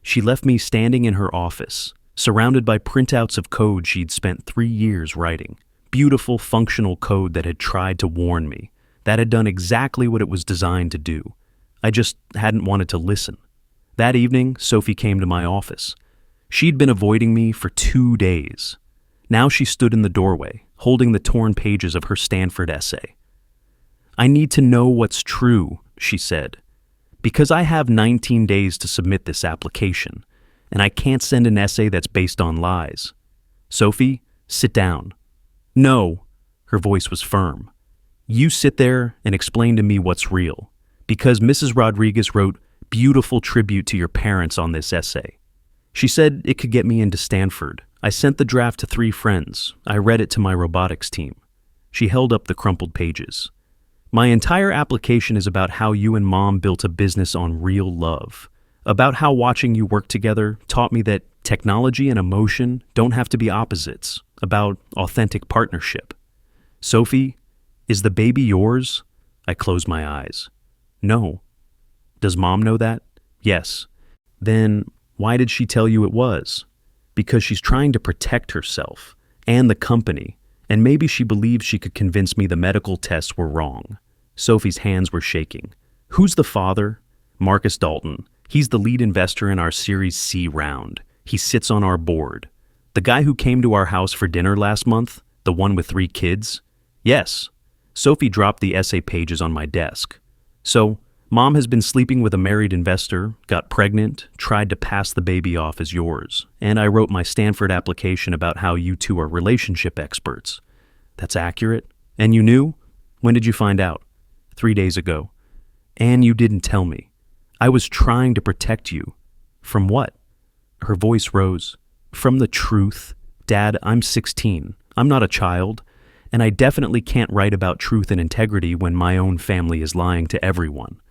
She left me standing in her office, surrounded by printouts of code she'd spent 3 years writing. Beautiful, functional code that had tried to warn me, that had done exactly what it was designed to do. I just hadn't wanted to listen. That evening, Sophie came to my office. She'd been avoiding me for 2 days. Now she stood in the doorway, holding the torn pages of her Stanford essay. I need to know what's true, she said, because I have 19 days to submit this application, and I can't send an essay that's based on lies. Sophie, sit down. No, her voice was firm. You sit there and explain to me what's real, because Mrs. Rodriguez wrote beautiful tribute to your parents on this essay. She said it could get me into Stanford. I sent the draft to 3 friends. I read it to my robotics team. She held up the crumpled pages. My entire application is about how you and Mom built a business on real love, about how watching you work together taught me that technology and emotion don't have to be opposites, about authentic partnership. Sophie, is the baby yours? I closed my eyes. No. Does Mom know that? Yes. Then why did she tell you it was? Because she's trying to protect herself and the company, and maybe she believed she could convince me the medical tests were wrong. Sophie's hands were shaking. Who's the father? Marcus Dalton. He's the lead investor in our Series C round. He sits on our board. The guy who came to our house for dinner last month, the one with 3 kids? Yes. Sophie dropped the essay pages on my desk. So, Mom has been sleeping with a married investor, got pregnant, tried to pass the baby off as yours, and I wrote my Stanford application about how you two are relationship experts. That's accurate? And you knew? When did you find out? 3 days ago. And you didn't tell me. I was trying to protect you. From what? Her voice rose. From the truth. Dad, I'm 16. I'm not a child. And I definitely can't write about truth and integrity when my own family is lying to everyone.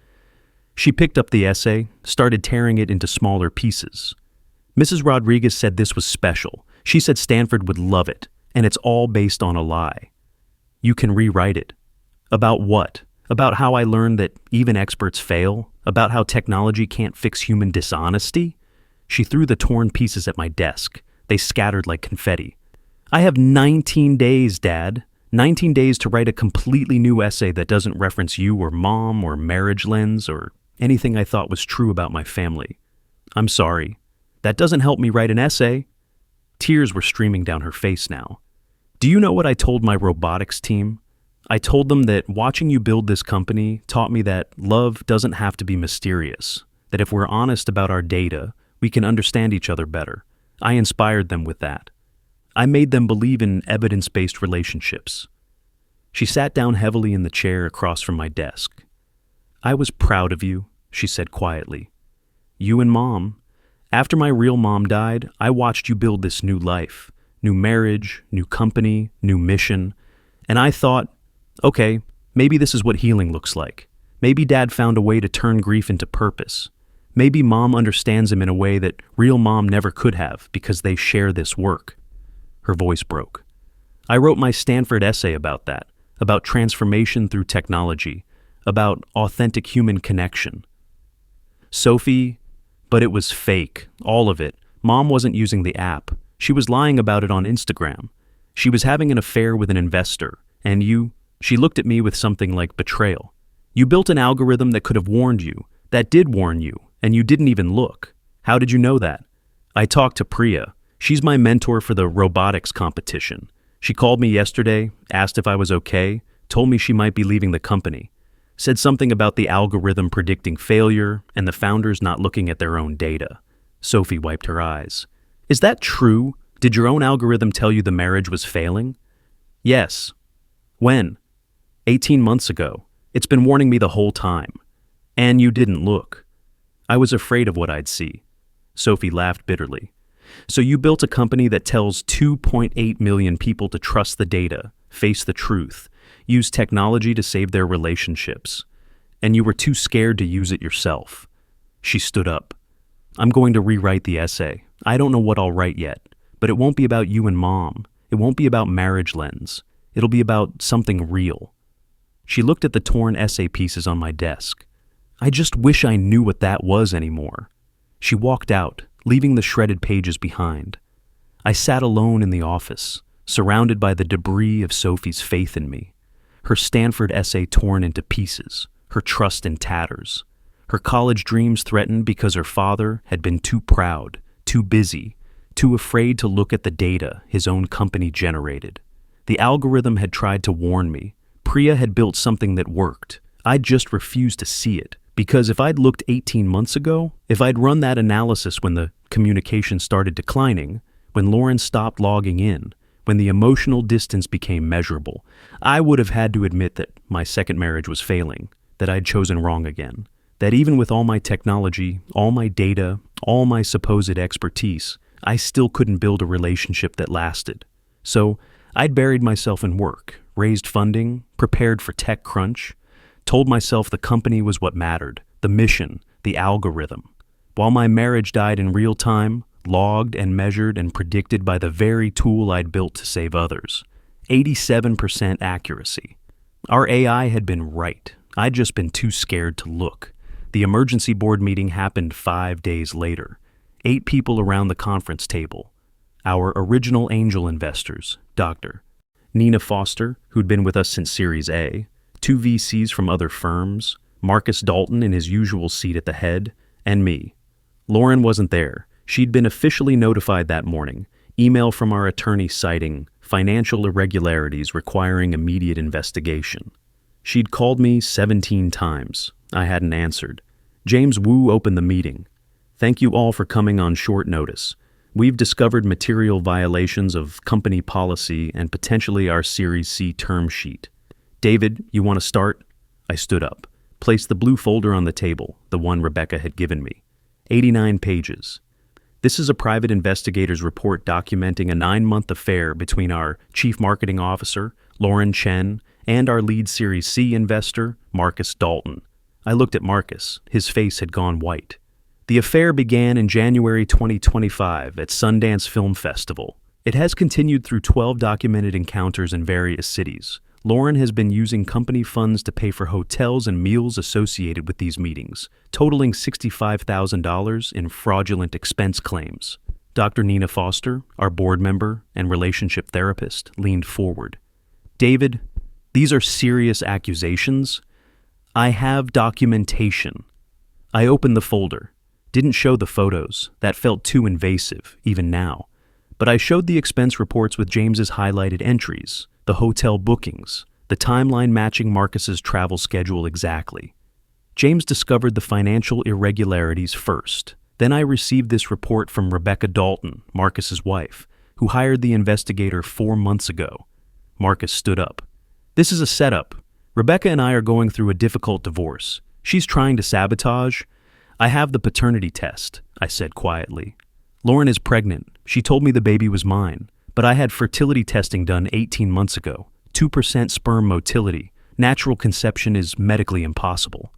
She picked up the essay, started tearing it into smaller pieces. Mrs. Rodriguez said this was special. She said Stanford would love it, and it's all based on a lie. You can rewrite it. About what? About how I learned that even experts fail? About how technology can't fix human dishonesty? She threw the torn pieces at my desk. They scattered like confetti. I have 19 days, Dad. 19 days to write a completely new essay that doesn't reference you or Mom or Marriage Lens or anything I thought was true about my family. I'm sorry. That doesn't help me write an essay. Tears were streaming down her face now. Do you know what I told my robotics team? I told them that watching you build this company taught me that love doesn't have to be mysterious, that if we're honest about our data, we can understand each other better. I inspired them with that. I made them believe in evidence-based relationships. She sat down heavily in the chair across from my desk. I was proud of you, she said quietly. You and Mom. After my real mom died, I watched you build this new life, new marriage, new company, new mission, and I thought, okay, maybe this is what healing looks like. Maybe Dad found a way to turn grief into purpose. Maybe Mom understands him in a way that real Mom never could have because they share this work. Her voice broke. I wrote my Stanford essay about that, about transformation through technology, about authentic human connection. Sophie, but it was fake, all of it. Mom wasn't using the app. She was lying about it on Instagram. She was having an affair with an investor, and she looked at me with something like betrayal. You built an algorithm that could have warned you, that did warn you, and you didn't even look. How did you know that? I talked to Priya. She's my mentor for the robotics competition. She called me yesterday, asked if I was okay, told me she might be leaving the company. Said something about the algorithm predicting failure and the founders not looking at their own data. Sophie wiped her eyes. Is that true? Did your own algorithm tell you the marriage was failing? Yes. When? 18 months ago. It's been warning me the whole time. And you didn't look. I was afraid of what I'd see. Sophie laughed bitterly. So you built a company that tells 2.8 million people to trust the data, face the truth, use technology to save their relationships, and you were too scared to use it yourself. She stood up. I'm going to rewrite the essay. I don't know what I'll write yet, but it won't be about you and Mom. It won't be about marriage lens. It'll be about something real. She looked at the torn essay pieces on my desk. I just wish I knew what that was anymore. She walked out, leaving the shredded pages behind. I sat alone in the office, surrounded by the debris of Sophie's faith in me. Her Stanford essay torn into pieces, her trust in tatters. Her college dreams threatened because her father had been too proud, too busy, too afraid to look at the data his own company generated. The algorithm had tried to warn me. Priya had built something that worked. I'd just refused to see it, because if I'd looked 18 months ago, if I'd run that analysis when the communication started declining, when Lauren stopped logging in, when the emotional distance became measurable, I would have had to admit that my second marriage was failing, that I'd chosen wrong again, that even with all my technology, all my data, all my supposed expertise, I still couldn't build a relationship that lasted. So I'd buried myself in work, raised funding, prepared for tech crunch, told myself the company was what mattered, the mission, the algorithm. While my marriage died in real time, logged and measured and predicted by the very tool I'd built to save others. 87% accuracy. Our AI had been right. I'd just been too scared to look. The emergency board meeting happened 5 days later. 8 people around the conference table. Our original angel investors, Dr. Nina Foster, who'd been with us since Series A, 2 VCs from other firms, Marcus Dalton in his usual seat at the head, and me. Lauren wasn't there. She'd been officially notified that morning, email from our attorney citing financial irregularities requiring immediate investigation. She'd called me 17 times. I hadn't answered. James Wu opened the meeting. Thank you all for coming on short notice. We've discovered material violations of company policy and potentially our Series C term sheet. David, you want to start? I stood up, placed the blue folder on the table, the one Rebecca had given me. 89 pages. This is a private investigator's report documenting a 9-month affair between our chief marketing officer, Lauren Chen, and our lead Series C investor, Marcus Dalton. I looked at Marcus. His face had gone white. The affair began in January 2025 at Sundance Film Festival. It has continued through 12 documented encounters in various cities. Lauren has been using company funds to pay for hotels and meals associated with these meetings, totaling $65,000 in fraudulent expense claims. Dr. Nina Foster, our board member and relationship therapist, leaned forward. David, these are serious accusations. I have documentation. I opened the folder. Didn't show the photos. That felt too invasive, even now. But I showed the expense reports with James's highlighted entries, the hotel bookings, the timeline matching Marcus's travel schedule exactly. James discovered the financial irregularities first. Then I received this report from Rebecca Dalton, Marcus's wife, who hired the investigator 4 months ago. Marcus stood up. This is a setup. Rebecca and I are going through a difficult divorce. She's trying to sabotage. I have the paternity test, I said quietly. Lauren is pregnant. She told me the baby was mine. But I had fertility testing done 18 months ago. 2% sperm motility. Natural conception is medically impossible.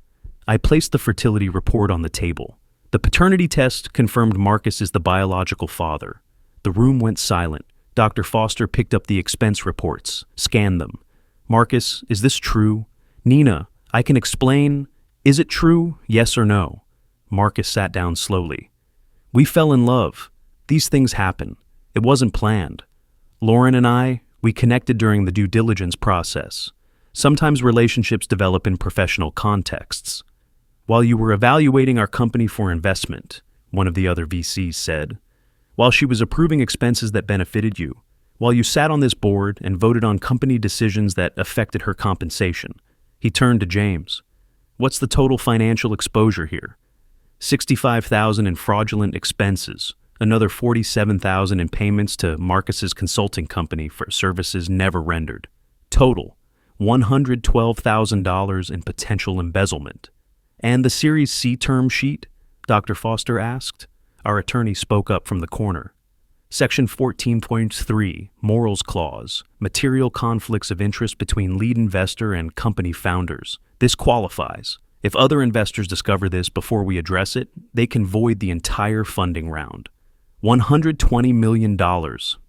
I placed the fertility report on the table. The paternity test confirmed Marcus is the biological father. The room went silent. Dr. Foster picked up the expense reports, scanned them. Marcus, is this true? Nina, I can explain. Is it true? Yes or no? Marcus sat down slowly. We fell in love. These things happen. It wasn't planned. Lauren and I, we connected during the due diligence process. Sometimes relationships develop in professional contexts. While you were evaluating our company for investment, one of the other VCs said, while she was approving expenses that benefited you, while you sat on this board and voted on company decisions that affected her compensation. He turned to James. What's the total financial exposure here? $65,000 in fraudulent expenses, another $47,000 in payments to Marcus's consulting company for services never rendered. Total, $112,000 in potential embezzlement. And the Series C term sheet? Dr. Foster asked. Our attorney spoke up from the corner. Section 14.3, Morals Clause, Material Conflicts of Interest between lead investor and company founders. This qualifies. If other investors discover this before we address it, they can void the entire funding round. $120 million,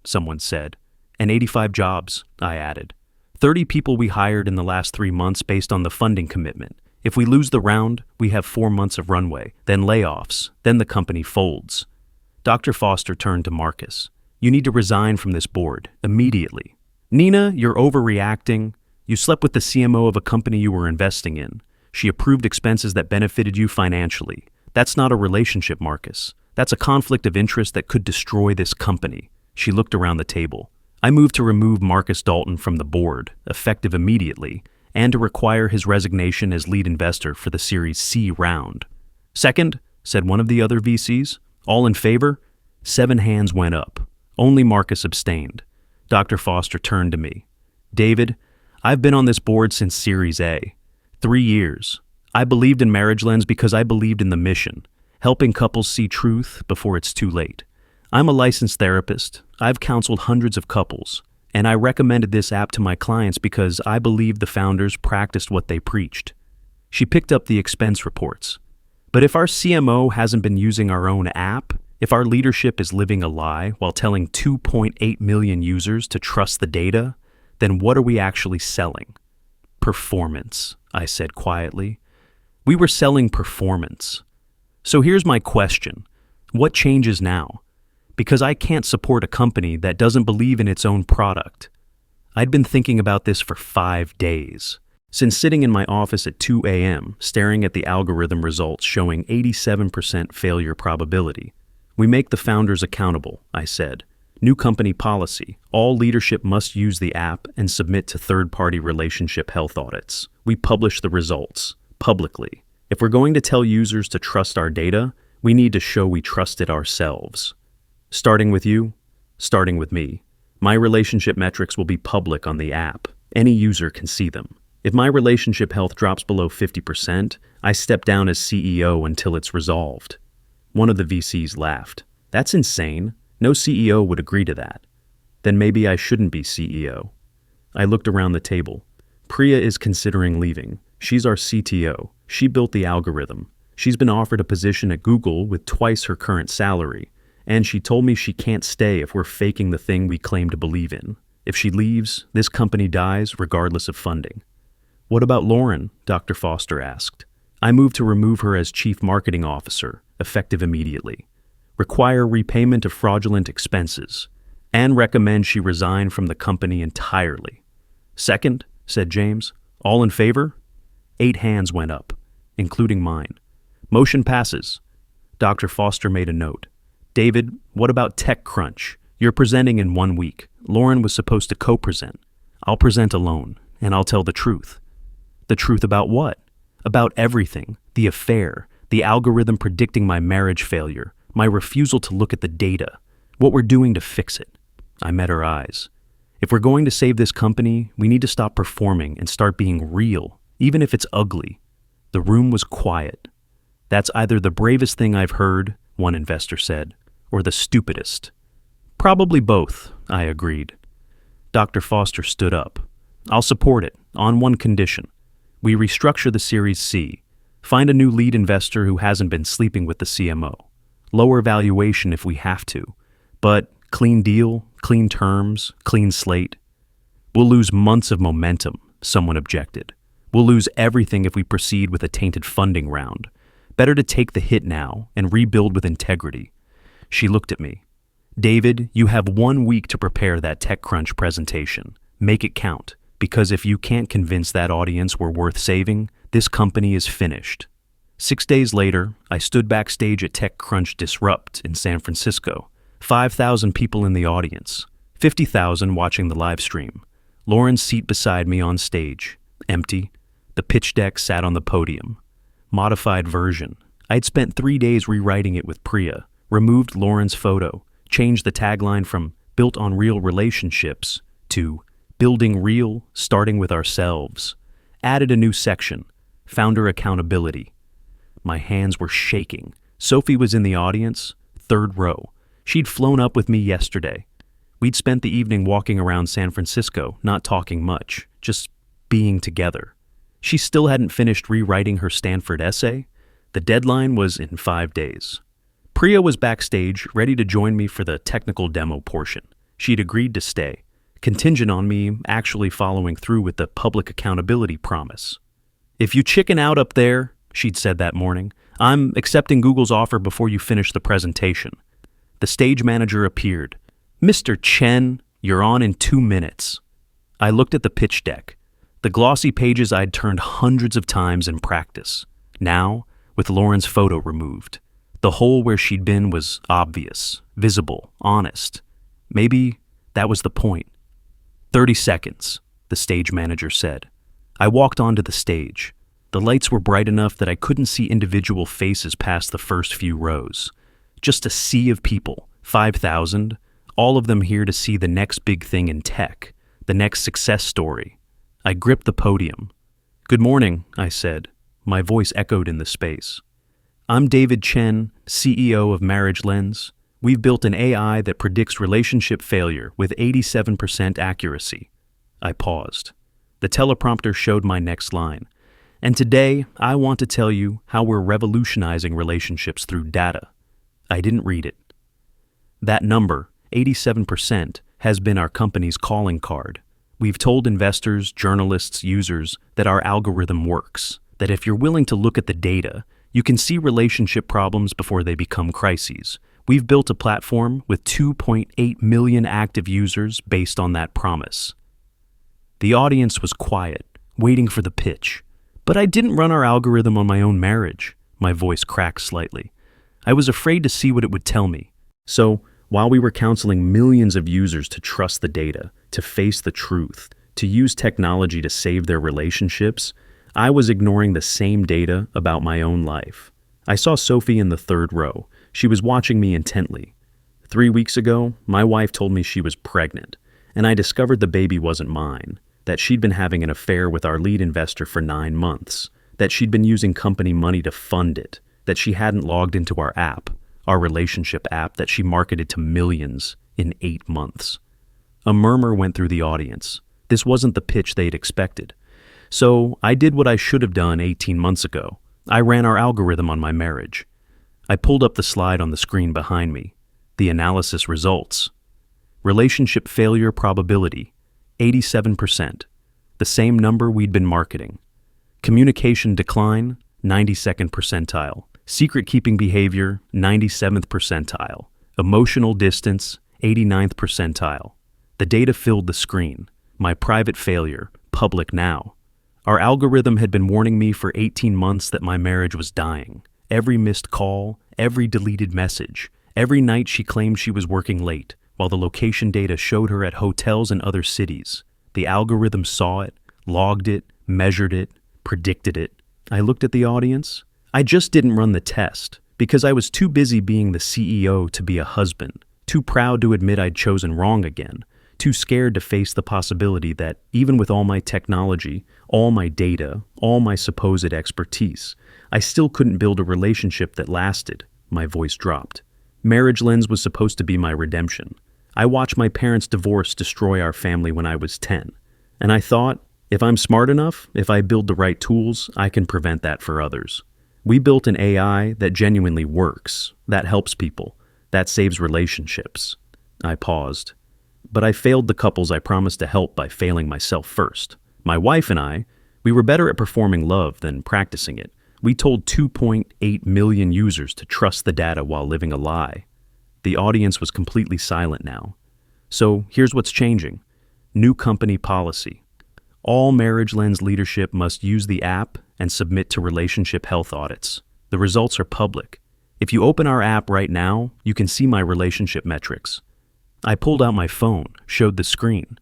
someone said. And 85 jobs, I added. 30 people we hired in the last 3 months based on the funding commitment. If we lose the round, we have 4 months of runway, then layoffs, then the company folds. Dr. Foster turned to Marcus. You need to resign from this board, immediately. Nina, you're overreacting. You slept with the CMO of a company you were investing in. She approved expenses that benefited you financially. That's not a relationship, Marcus. That's a conflict of interest that could destroy this company. She looked around the table. I moved to remove Marcus Dalton from the board, effective immediately, and to require his resignation as lead investor for the Series C round. Second, said one of the other VCs. All in favor? 7 hands went up. Only Marcus abstained. Dr. Foster turned to me. David, I've been on this board since Series A. 3 years. I believed in Marriage Lens because I believed in the mission, helping couples see truth before it's too late. I'm a licensed therapist. I've counseled hundreds of couples, and I recommended this app to my clients because I believed the founders practiced what they preached. She picked up the expense reports. But if our CMO hasn't been using our own app, if our leadership is living a lie while telling 2.8 million users to trust the data, then what are we actually selling? Performance, I said quietly. We were selling performance. So here's my question. What changes now? Because I can't support a company that doesn't believe in its own product. I'd been thinking about this for 5 days. Since sitting in my office at 2 a.m., staring at the algorithm results showing 87% failure probability. We make the founders accountable, I said. New company policy. All leadership must use the app and submit to third-party relationship health audits. We publish the results, publicly. If we're going to tell users to trust our data, we need to show we trust it ourselves. Starting with you, starting with me. My relationship metrics will be public on the app. Any user can see them. If my relationship health drops below 50%, I step down as CEO until it's resolved. One of the VCs laughed. That's insane. No CEO would agree to that. Then maybe I shouldn't be CEO. I looked around the table. Priya is considering leaving. She's our CTO. She built the algorithm. She's been offered a position at Google with twice her current salary. And she told me she can't stay if we're faking the thing we claim to believe in. If she leaves, this company dies regardless of funding. What about Lauren? Dr. Foster asked. I moved to remove her as Chief Marketing Officer, effective immediately. Require repayment of fraudulent expenses, and recommend she resign from the company entirely. Second, said James. All in favor? 8 hands went up, including mine. Motion passes. Dr. Foster made a note. David, what about TechCrunch? You're presenting in 1 week. Lauren was supposed to co-present. I'll present alone, and I'll tell the truth. The truth about what? About everything. The affair, the algorithm predicting my marriage failure, my refusal to look at the data, what we're doing to fix it. I met her eyes. If we're going to save this company, we need to stop performing and start being real, even if it's ugly. The room was quiet. That's either the bravest thing I've heard, one investor said, or the stupidest. Probably both, I agreed. Dr. Foster stood up. I'll support it, on one condition. We restructure the Series C. Find a new lead investor who hasn't been sleeping with the CMO. Lower valuation if we have to. But clean deal, clean terms, clean slate. We'll lose months of momentum, someone objected. We'll lose everything if we proceed with a tainted funding round. Better to take the hit now and rebuild with integrity. She looked at me. David, you have 1 week to prepare that TechCrunch presentation. Make it count, because if you can't convince that audience we're worth saving, this company is finished. 6 days later, I stood backstage at TechCrunch Disrupt in San Francisco. 5,000 people in the audience, 50,000 watching the live stream. Lauren's seat beside me on stage, empty. The pitch deck sat on the podium. Modified version. I'd spent 3 days rewriting it with Priya, removed Lauren's photo, changed the tagline from "Built on Real Relationships" to "Building Real, Starting with Ourselves." Added a new section, Founder Accountability. My hands were shaking. Sophie was in the audience, 3rd row. She'd flown up with me yesterday. We'd spent the evening walking around San Francisco, not talking much, just being together. She still hadn't finished rewriting her Stanford essay. The deadline was in 5 days. Priya was backstage, ready to join me for the technical demo portion. She'd agreed to stay, contingent on me actually following through with the public accountability promise. "If you chicken out up there," she'd said that morning, "I'm accepting Google's offer before you finish the presentation." The stage manager appeared. "Mr. Chen, you're on in 2 minutes." I looked at the pitch deck, the glossy pages I'd turned hundreds of times in practice. Now, with Lauren's photo removed, the hole where she'd been was obvious, visible, honest. Maybe that was the point. 30 seconds, the stage manager said. I walked onto the stage. The lights were bright enough that I couldn't see individual faces past the first few rows. Just a sea of people, 5,000, all of them here to see the next big thing in tech, the next success story. I gripped the podium. "Good morning," I said. My voice echoed in the space. "I'm David Chen, CEO of Marriage Lens. We've built an AI that predicts relationship failure with 87% accuracy." I paused. The teleprompter showed my next line. "And today, I want to tell you how we're revolutionizing relationships through data." I didn't read it. That number, 87%, has been our company's calling card. We've told investors, journalists, users that our algorithm works, that if you're willing to look at the data, you can see relationship problems before they become crises. We've built a platform with 2.8 million active users based on that promise. The audience was quiet, waiting for the pitch. "But I didn't run our algorithm on my own marriage." My voice cracked slightly. "I was afraid to see what it would tell me." So, while we were counseling millions of users to trust the data, to face the truth, to use technology to save their relationships, I was ignoring the same data about my own life. I saw Sophie in the 3rd row. She was watching me intently. 3 weeks ago, my wife told me she was pregnant, and I discovered the baby wasn't mine, that she'd been having an affair with our lead investor for 9 months, that she'd been using company money to fund it, that she hadn't logged into our app, our relationship app that she marketed to millions in 8 months. A murmur went through the audience. This wasn't the pitch they'd expected. So I did what I should have done 18 months ago. I ran our algorithm on my marriage. I pulled up the slide on the screen behind me. The analysis results. Relationship failure probability, 87%. The same number we'd been marketing. Communication decline, 92nd percentile. Secret-keeping behavior, 97th percentile. Emotional distance, 89th percentile. The data filled the screen. My private failure, public now. Our algorithm had been warning me for 18 months that my marriage was dying. Every missed call, every deleted message, every night she claimed she was working late, while the location data showed her at hotels in other cities. The algorithm saw it, logged it, measured it, predicted it. I looked at the audience. I just didn't run the test, because I was too busy being the CEO to be a husband, too proud to admit I'd chosen wrong again, too scared to face the possibility that, even with all my technology, all my data, all my supposed expertise, I still couldn't build a relationship that lasted. My voice dropped. Marriage Lens was supposed to be my redemption. I watched my parents' divorce destroy our family when I was 10, and I thought, if I'm smart enough, if I build the right tools, I can prevent that for others. We built an AI that genuinely works, that helps people, that saves relationships. I paused. But I failed the couples I promised to help by failing myself first. My wife and I, we were better at performing love than practicing it. We told 2.8 million users to trust the data while living a lie. The audience was completely silent now. So here's what's changing. New company policy. All Marriage Lens leadership must use the app and submit to relationship health audits. The results are public. If you open our app right now, you can see my relationship metrics. I pulled out my phone, showed the screen.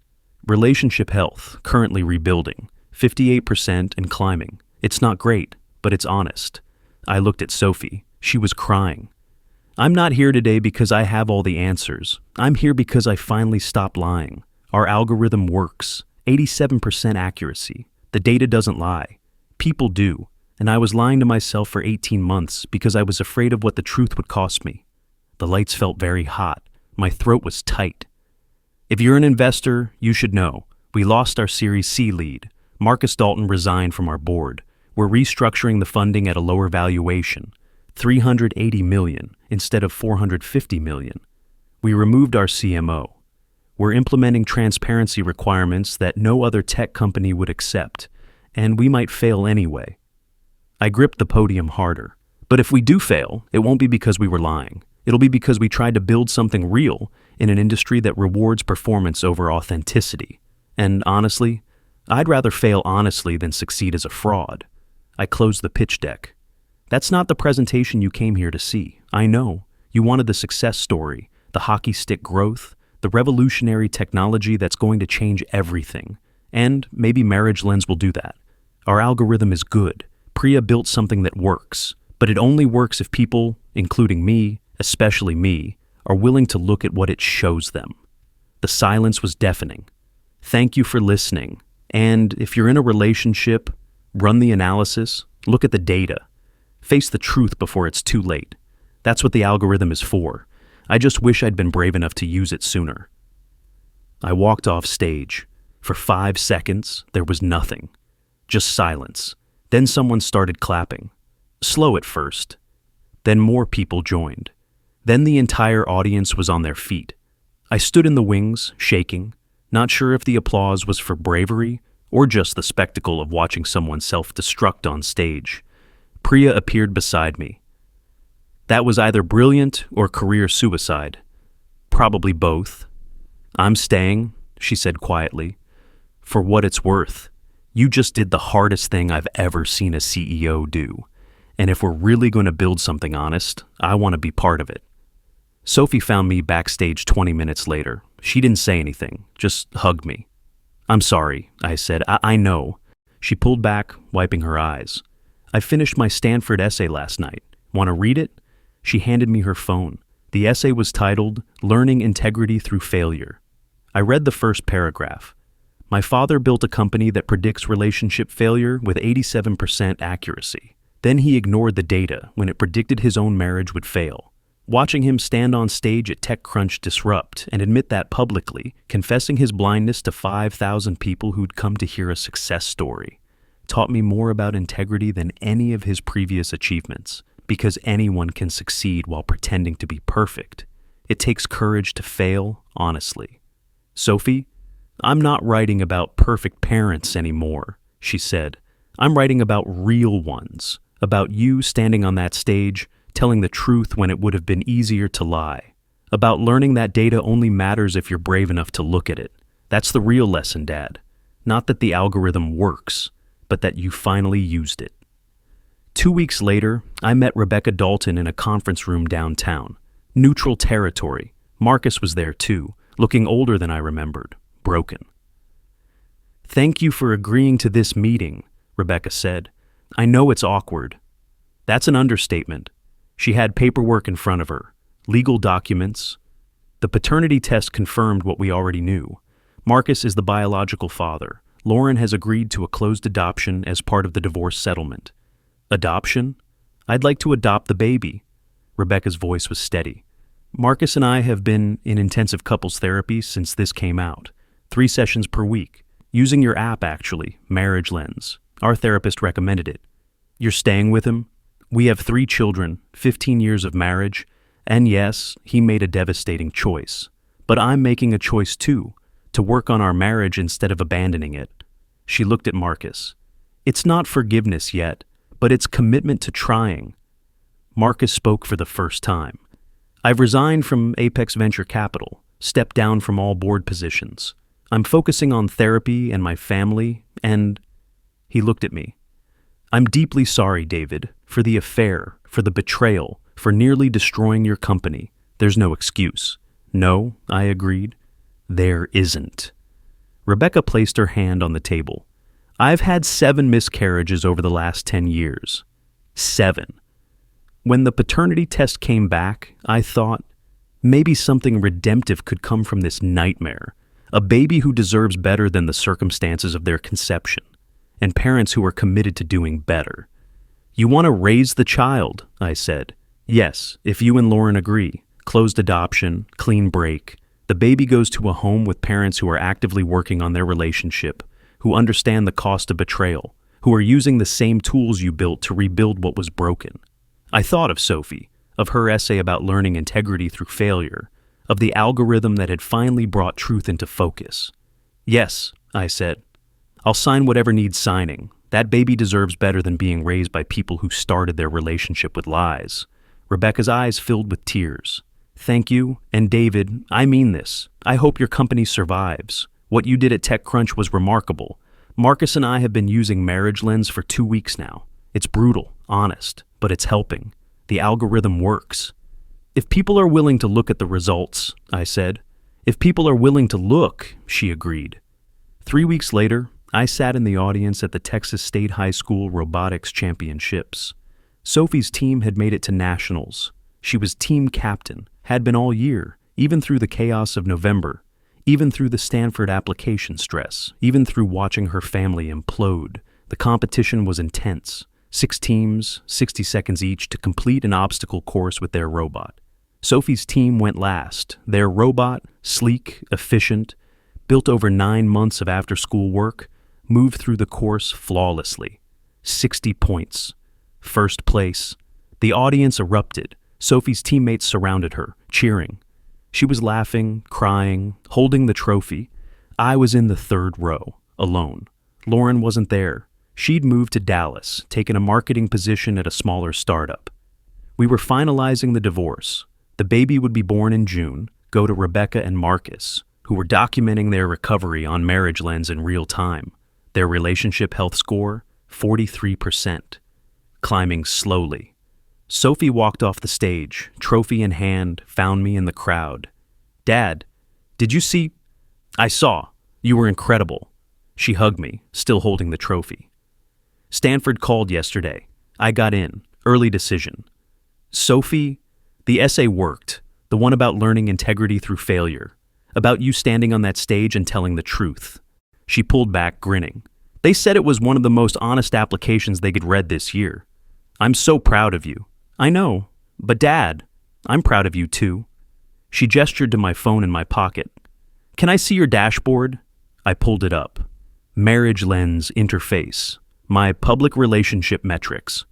Relationship health, currently rebuilding. 58% and climbing. It's not great, but it's honest. I looked at Sophie. She was crying. I'm not here today because I have all the answers. I'm here because I finally stopped lying. Our algorithm works. 87% accuracy. The data doesn't lie. People do. And I was lying to myself for 18 months because I was afraid of what the truth would cost me. The lights felt very hot. My throat was tight. If you're an investor, you should know. We lost our Series C lead. Marcus Dalton resigned from our board. We're restructuring the funding at a lower valuation, $380 million instead of $450 million. We removed our CMO. We're implementing transparency requirements that no other tech company would accept, and we might fail anyway. I gripped the podium harder. But if we do fail, it won't be because we were lying. It'll be because we tried to build something real in an industry that rewards performance over authenticity. And honestly, I'd rather fail honestly than succeed as a fraud. I closed the pitch deck. That's not the presentation you came here to see. I know. You wanted the success story, the hockey stick growth, the revolutionary technology that's going to change everything. And maybe Marriage Lens will do that. Our algorithm is good. Priya built something that works. But it only works if people, including me, especially me, are willing to look at what it shows them. The silence was deafening. Thank you for listening. And if you're in a relationship, run the analysis, look at the data. Face the truth before it's too late. That's what the algorithm is for. I just wish I'd been brave enough to use it sooner. I walked off stage. For 5 seconds, there was nothing. Just silence. Then someone started clapping. Slow at first. Then more people joined. Then the entire audience was on their feet. I stood in the wings, shaking, not sure if the applause was for bravery or just the spectacle of watching someone self-destruct on stage. Priya appeared beside me. That was either brilliant or career suicide. Probably both. I'm staying, she said quietly. For what it's worth, you just did the hardest thing I've ever seen a CEO do. And if we're really going to build something honest, I want to be part of it. Sophie found me backstage 20 minutes later. She didn't say anything, just hugged me. I'm sorry, I said. I know. She pulled back, wiping her eyes. I finished my Stanford essay last night. Want to read it? She handed me her phone. The essay was titled, Learning Integrity Through Failure. I read the first paragraph. My father built a company that predicts relationship failure with 87% accuracy. Then he ignored the data when it predicted his own marriage would fail. Watching him stand on stage at TechCrunch Disrupt and admit that publicly, confessing his blindness to 5,000 people who'd come to hear a success story, taught me more about integrity than any of his previous achievements, because anyone can succeed while pretending to be perfect. It takes courage to fail honestly. Sophie, I'm not writing about perfect parents anymore, she said. I'm writing about real ones, about you standing on that stage, telling the truth when it would have been easier to lie, about learning that data only matters if you're brave enough to look at it. That's the real lesson, Dad. Not that the algorithm works, but that you finally used it. 2 weeks later, I met Rebecca Dalton in a conference room downtown. Neutral territory. Marcus was there too, looking older than I remembered, broken. Thank you for agreeing to this meeting, Rebecca said. I know it's awkward. That's an understatement. She had paperwork in front of her, legal documents. The paternity test confirmed what we already knew. Marcus is the biological father. Lauren has agreed to a closed adoption as part of the divorce settlement. Adoption? I'd like to adopt the baby. Rebecca's voice was steady. Marcus and I have been in intensive couples therapy since this came out. 3 sessions per week. Using your app, actually, Marriage Lens. Our therapist recommended it. You're staying with him? We have 3 children, 15 years of marriage, and yes, he made a devastating choice. But I'm making a choice too, to work on our marriage instead of abandoning it. She looked at Marcus. It's not forgiveness yet, but it's commitment to trying. Marcus spoke for the first time. I've resigned from Apex Venture Capital, stepped down from all board positions. I'm focusing on therapy and my family, and he looked at me. I'm deeply sorry, David, for the affair, for the betrayal, for nearly destroying your company. There's no excuse. No, I agreed. There isn't. Rebecca placed her hand on the table. I've had 7 miscarriages over the last 10 years. 7. When the paternity test came back, I thought, maybe something redemptive could come from this nightmare. A baby who deserves better than the circumstances of their conception, and parents who are committed to doing better. You want to raise the child, I said. Yes, if you and Lauren agree. Closed adoption, clean break. The baby goes to a home with parents who are actively working on their relationship, who understand the cost of betrayal, who are using the same tools you built to rebuild what was broken. I thought of Sophie, of her essay about learning integrity through failure, of the algorithm that had finally brought truth into focus. Yes, I said. I'll sign whatever needs signing. That baby deserves better than being raised by people who started their relationship with lies. Rebecca's eyes filled with tears. Thank you, and David, I mean this. I hope your company survives. What you did at TechCrunch was remarkable. Marcus and I have been using Marriage Lens for 2 weeks now. It's brutal, honest, but it's helping. The algorithm works. If people are willing to look at the results, I said. If people are willing to look, she agreed. 3 weeks later, I sat in the audience at the Texas State High School Robotics Championships. Sophie's team had made it to nationals. She was team captain, had been all year, even through the chaos of November, even through the Stanford application stress, even through watching her family implode. The competition was intense. 6 teams, 60 seconds each to complete an obstacle course with their robot. Sophie's team went last. Their robot, sleek, efficient, built over 9 months of after-school work, moved through the course flawlessly. 60 points. First place. The audience erupted. Sophie's teammates surrounded her, cheering. She was laughing, crying, holding the trophy. I was in the 3rd row, alone. Lauren wasn't there. She'd moved to Dallas, taken a marketing position at a smaller startup. We were finalizing the divorce. The baby would be born in June, go to Rebecca and Marcus, who were documenting their recovery on Marriage Lens in real time. Their relationship health score, 43%. Climbing slowly. Sophie walked off the stage, trophy in hand, found me in the crowd. Dad, did you see? I saw. You were incredible. She hugged me, still holding the trophy. Stanford called yesterday. I got in. Early decision. Sophie, the essay worked. The one about learning integrity through failure. About you standing on that stage and telling the truth. She pulled back, grinning. They said it was one of the most honest applications they could read this year. I'm so proud of you. I know, but Dad, I'm proud of you too. She gestured to my phone in my pocket. Can I see your dashboard? I pulled it up. Marriage Lens interface. My public relationship metrics.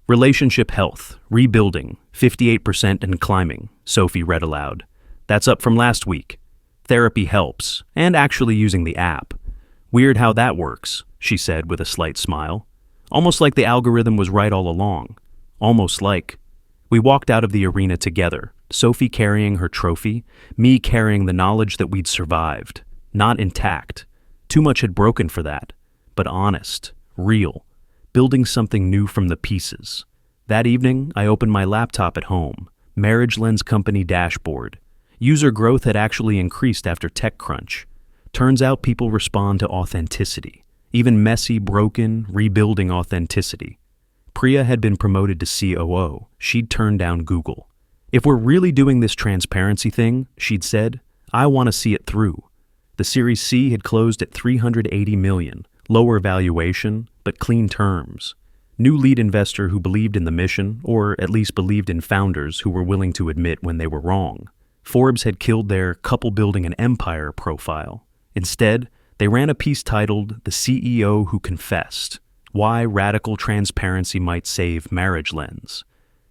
Relationship health, rebuilding, 58% and climbing, Sophie read aloud. That's up from last week. Therapy helps, and actually using the app. Weird how that works, she said with a slight smile. Almost like the algorithm was right all along. Almost like. We walked out of the arena together, Sophie carrying her trophy, me carrying the knowledge that we'd survived. Not intact. Too much had broken for that. But honest, real, building something new from the pieces. That evening, I opened my laptop at home, Marriage Lens Company dashboard. User growth had actually increased after TechCrunch. Turns out people respond to authenticity. Even messy, broken, rebuilding authenticity. Priya had been promoted to COO. She'd turned down Google. If we're really doing this transparency thing, she'd said, I want to see it through. The Series C had closed at $380 million, lower valuation, but clean terms. New lead investor who believed in the mission, or at least believed in founders who were willing to admit when they were wrong. Forbes had killed their couple building an empire profile. Instead, they ran a piece titled The CEO Who Confessed, Why Radical Transparency Might Save Marriage Lens.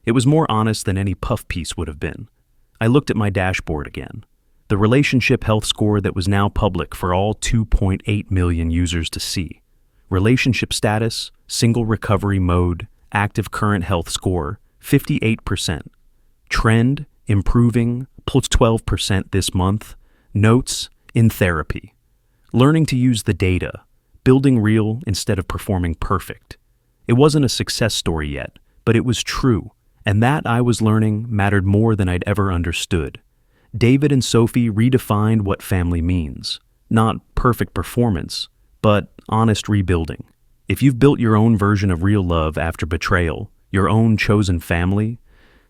It was more honest than any puff piece would have been. I looked at my dashboard again. The relationship health score that was now public for all 2.8 million users to see. Relationship status, single recovery mode, active current health score, 58%. Trend, improving, plus 12% this month. Notes, in therapy. Learning to use the data, building real instead of performing perfect. It wasn't a success story yet, but it was true, and that I was learning mattered more than I'd ever understood. David and Sophie redefined what family means. Not perfect performance, but honest rebuilding. If you've built your own version of real love after betrayal, your own chosen family,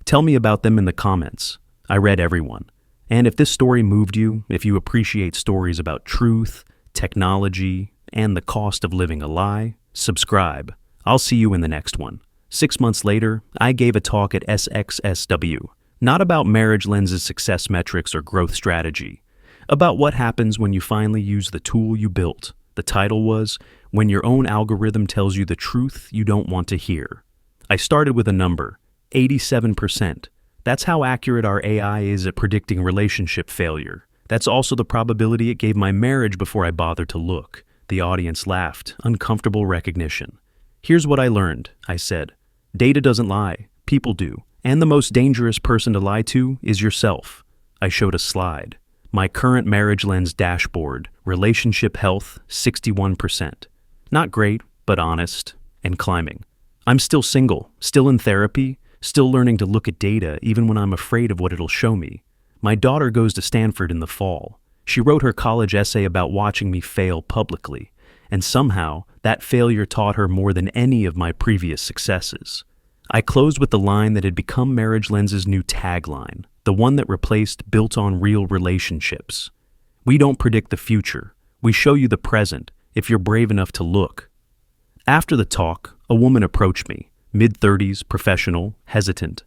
tell me about them in the comments. I read everyone. And if this story moved you, if you appreciate stories about truth, technology, and the cost of living a lie, subscribe. I'll see you in the next one. 6 months later, I gave a talk at SXSW, not about Marriage Lens's success metrics or growth strategy, about what happens when you finally use the tool you built. The title was, When Your Own Algorithm Tells You the Truth You Don't Want to Hear. I started with a number, 87%. That's how accurate our AI is at predicting relationship failure. That's also the probability it gave my marriage before I bothered to look. The audience laughed, uncomfortable recognition. Here's what I learned, I said. Data doesn't lie, people do. And the most dangerous person to lie to is yourself. I showed a slide. My current Marriage Lens dashboard, relationship health, 61%. Not great, but honest, and climbing. I'm still single, still in therapy, still learning to look at data even when I'm afraid of what it'll show me. My daughter goes to Stanford in the fall. She wrote her college essay about watching me fail publicly, and somehow that failure taught her more than any of my previous successes. I closed with the line that had become Marriage Lens's new tagline, the one that replaced built on real relationships. We don't predict the future. We show you the present if you're brave enough to look. After the talk, a woman approached me, mid-30s, professional, hesitant.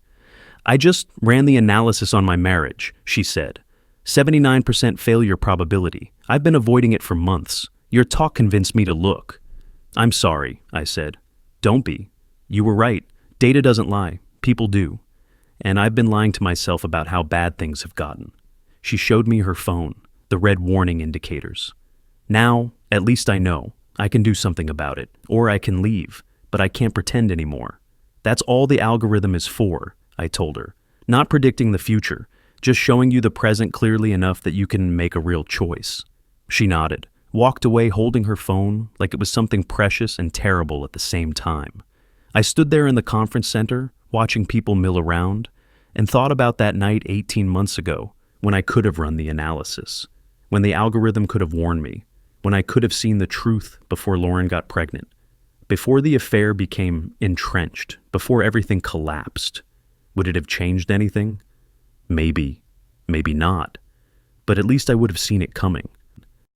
I just ran the analysis on my marriage, she said. 79% failure probability. I've been avoiding it for months. Your talk convinced me to look. I'm sorry, I said. Don't be. You were right. Data doesn't lie. People do. And I've been lying to myself about how bad things have gotten. She showed me her phone, the red warning indicators. Now, at least I know. I can do something about it, or I can leave, but I can't pretend anymore. That's all the algorithm is for, I told her. Not predicting the future, just showing you the present clearly enough that you can make a real choice. She nodded, walked away holding her phone like it was something precious and terrible at the same time. I stood there in the conference center, watching people mill around, and thought about that night 18 months ago when I could have run the analysis, when the algorithm could have warned me, when I could have seen the truth before Lauren got pregnant, before the affair became entrenched, before everything collapsed. Would it have changed anything? Maybe, maybe not. But at least I would have seen it coming.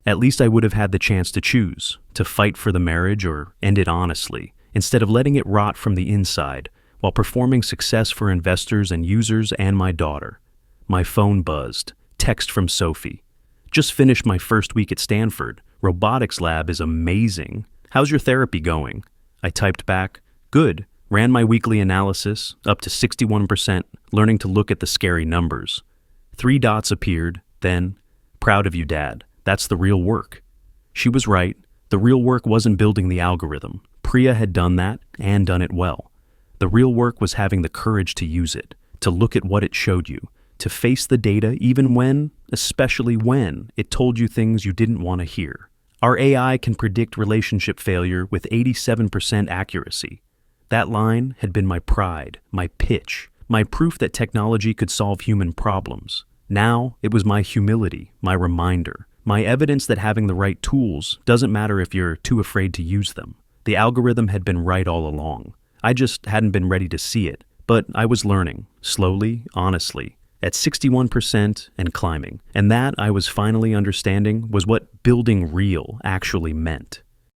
At least I would have had the chance to choose, to fight for the marriage or end it honestly, instead of letting it rot from the inside while performing success for investors and users and my daughter. My phone buzzed. Text from Sophie. Just finished my first week at Stanford. Robotics lab is amazing. How's your therapy going? I typed back, good. Ran my weekly analysis, up to 61%, learning to look at the scary numbers. 3 dots appeared, then, proud of you, Dad. That's the real work. She was right. The real work wasn't building the algorithm. Priya had done that, and done it well. The real work was having the courage to use it, to look at what it showed you, to face the data even when, especially when, it told you things you didn't want to hear. Our AI can predict relationship failure with 87% accuracy. That line had been my pride, my pitch, my proof that technology could solve human problems. Now it was my humility, my reminder, my evidence that having the right tools doesn't matter if you're too afraid to use them. The algorithm had been right all along. I just hadn't been ready to see it, but I was learning, slowly, honestly, at 61% and climbing. And that, I was finally understanding, was what building real actually meant.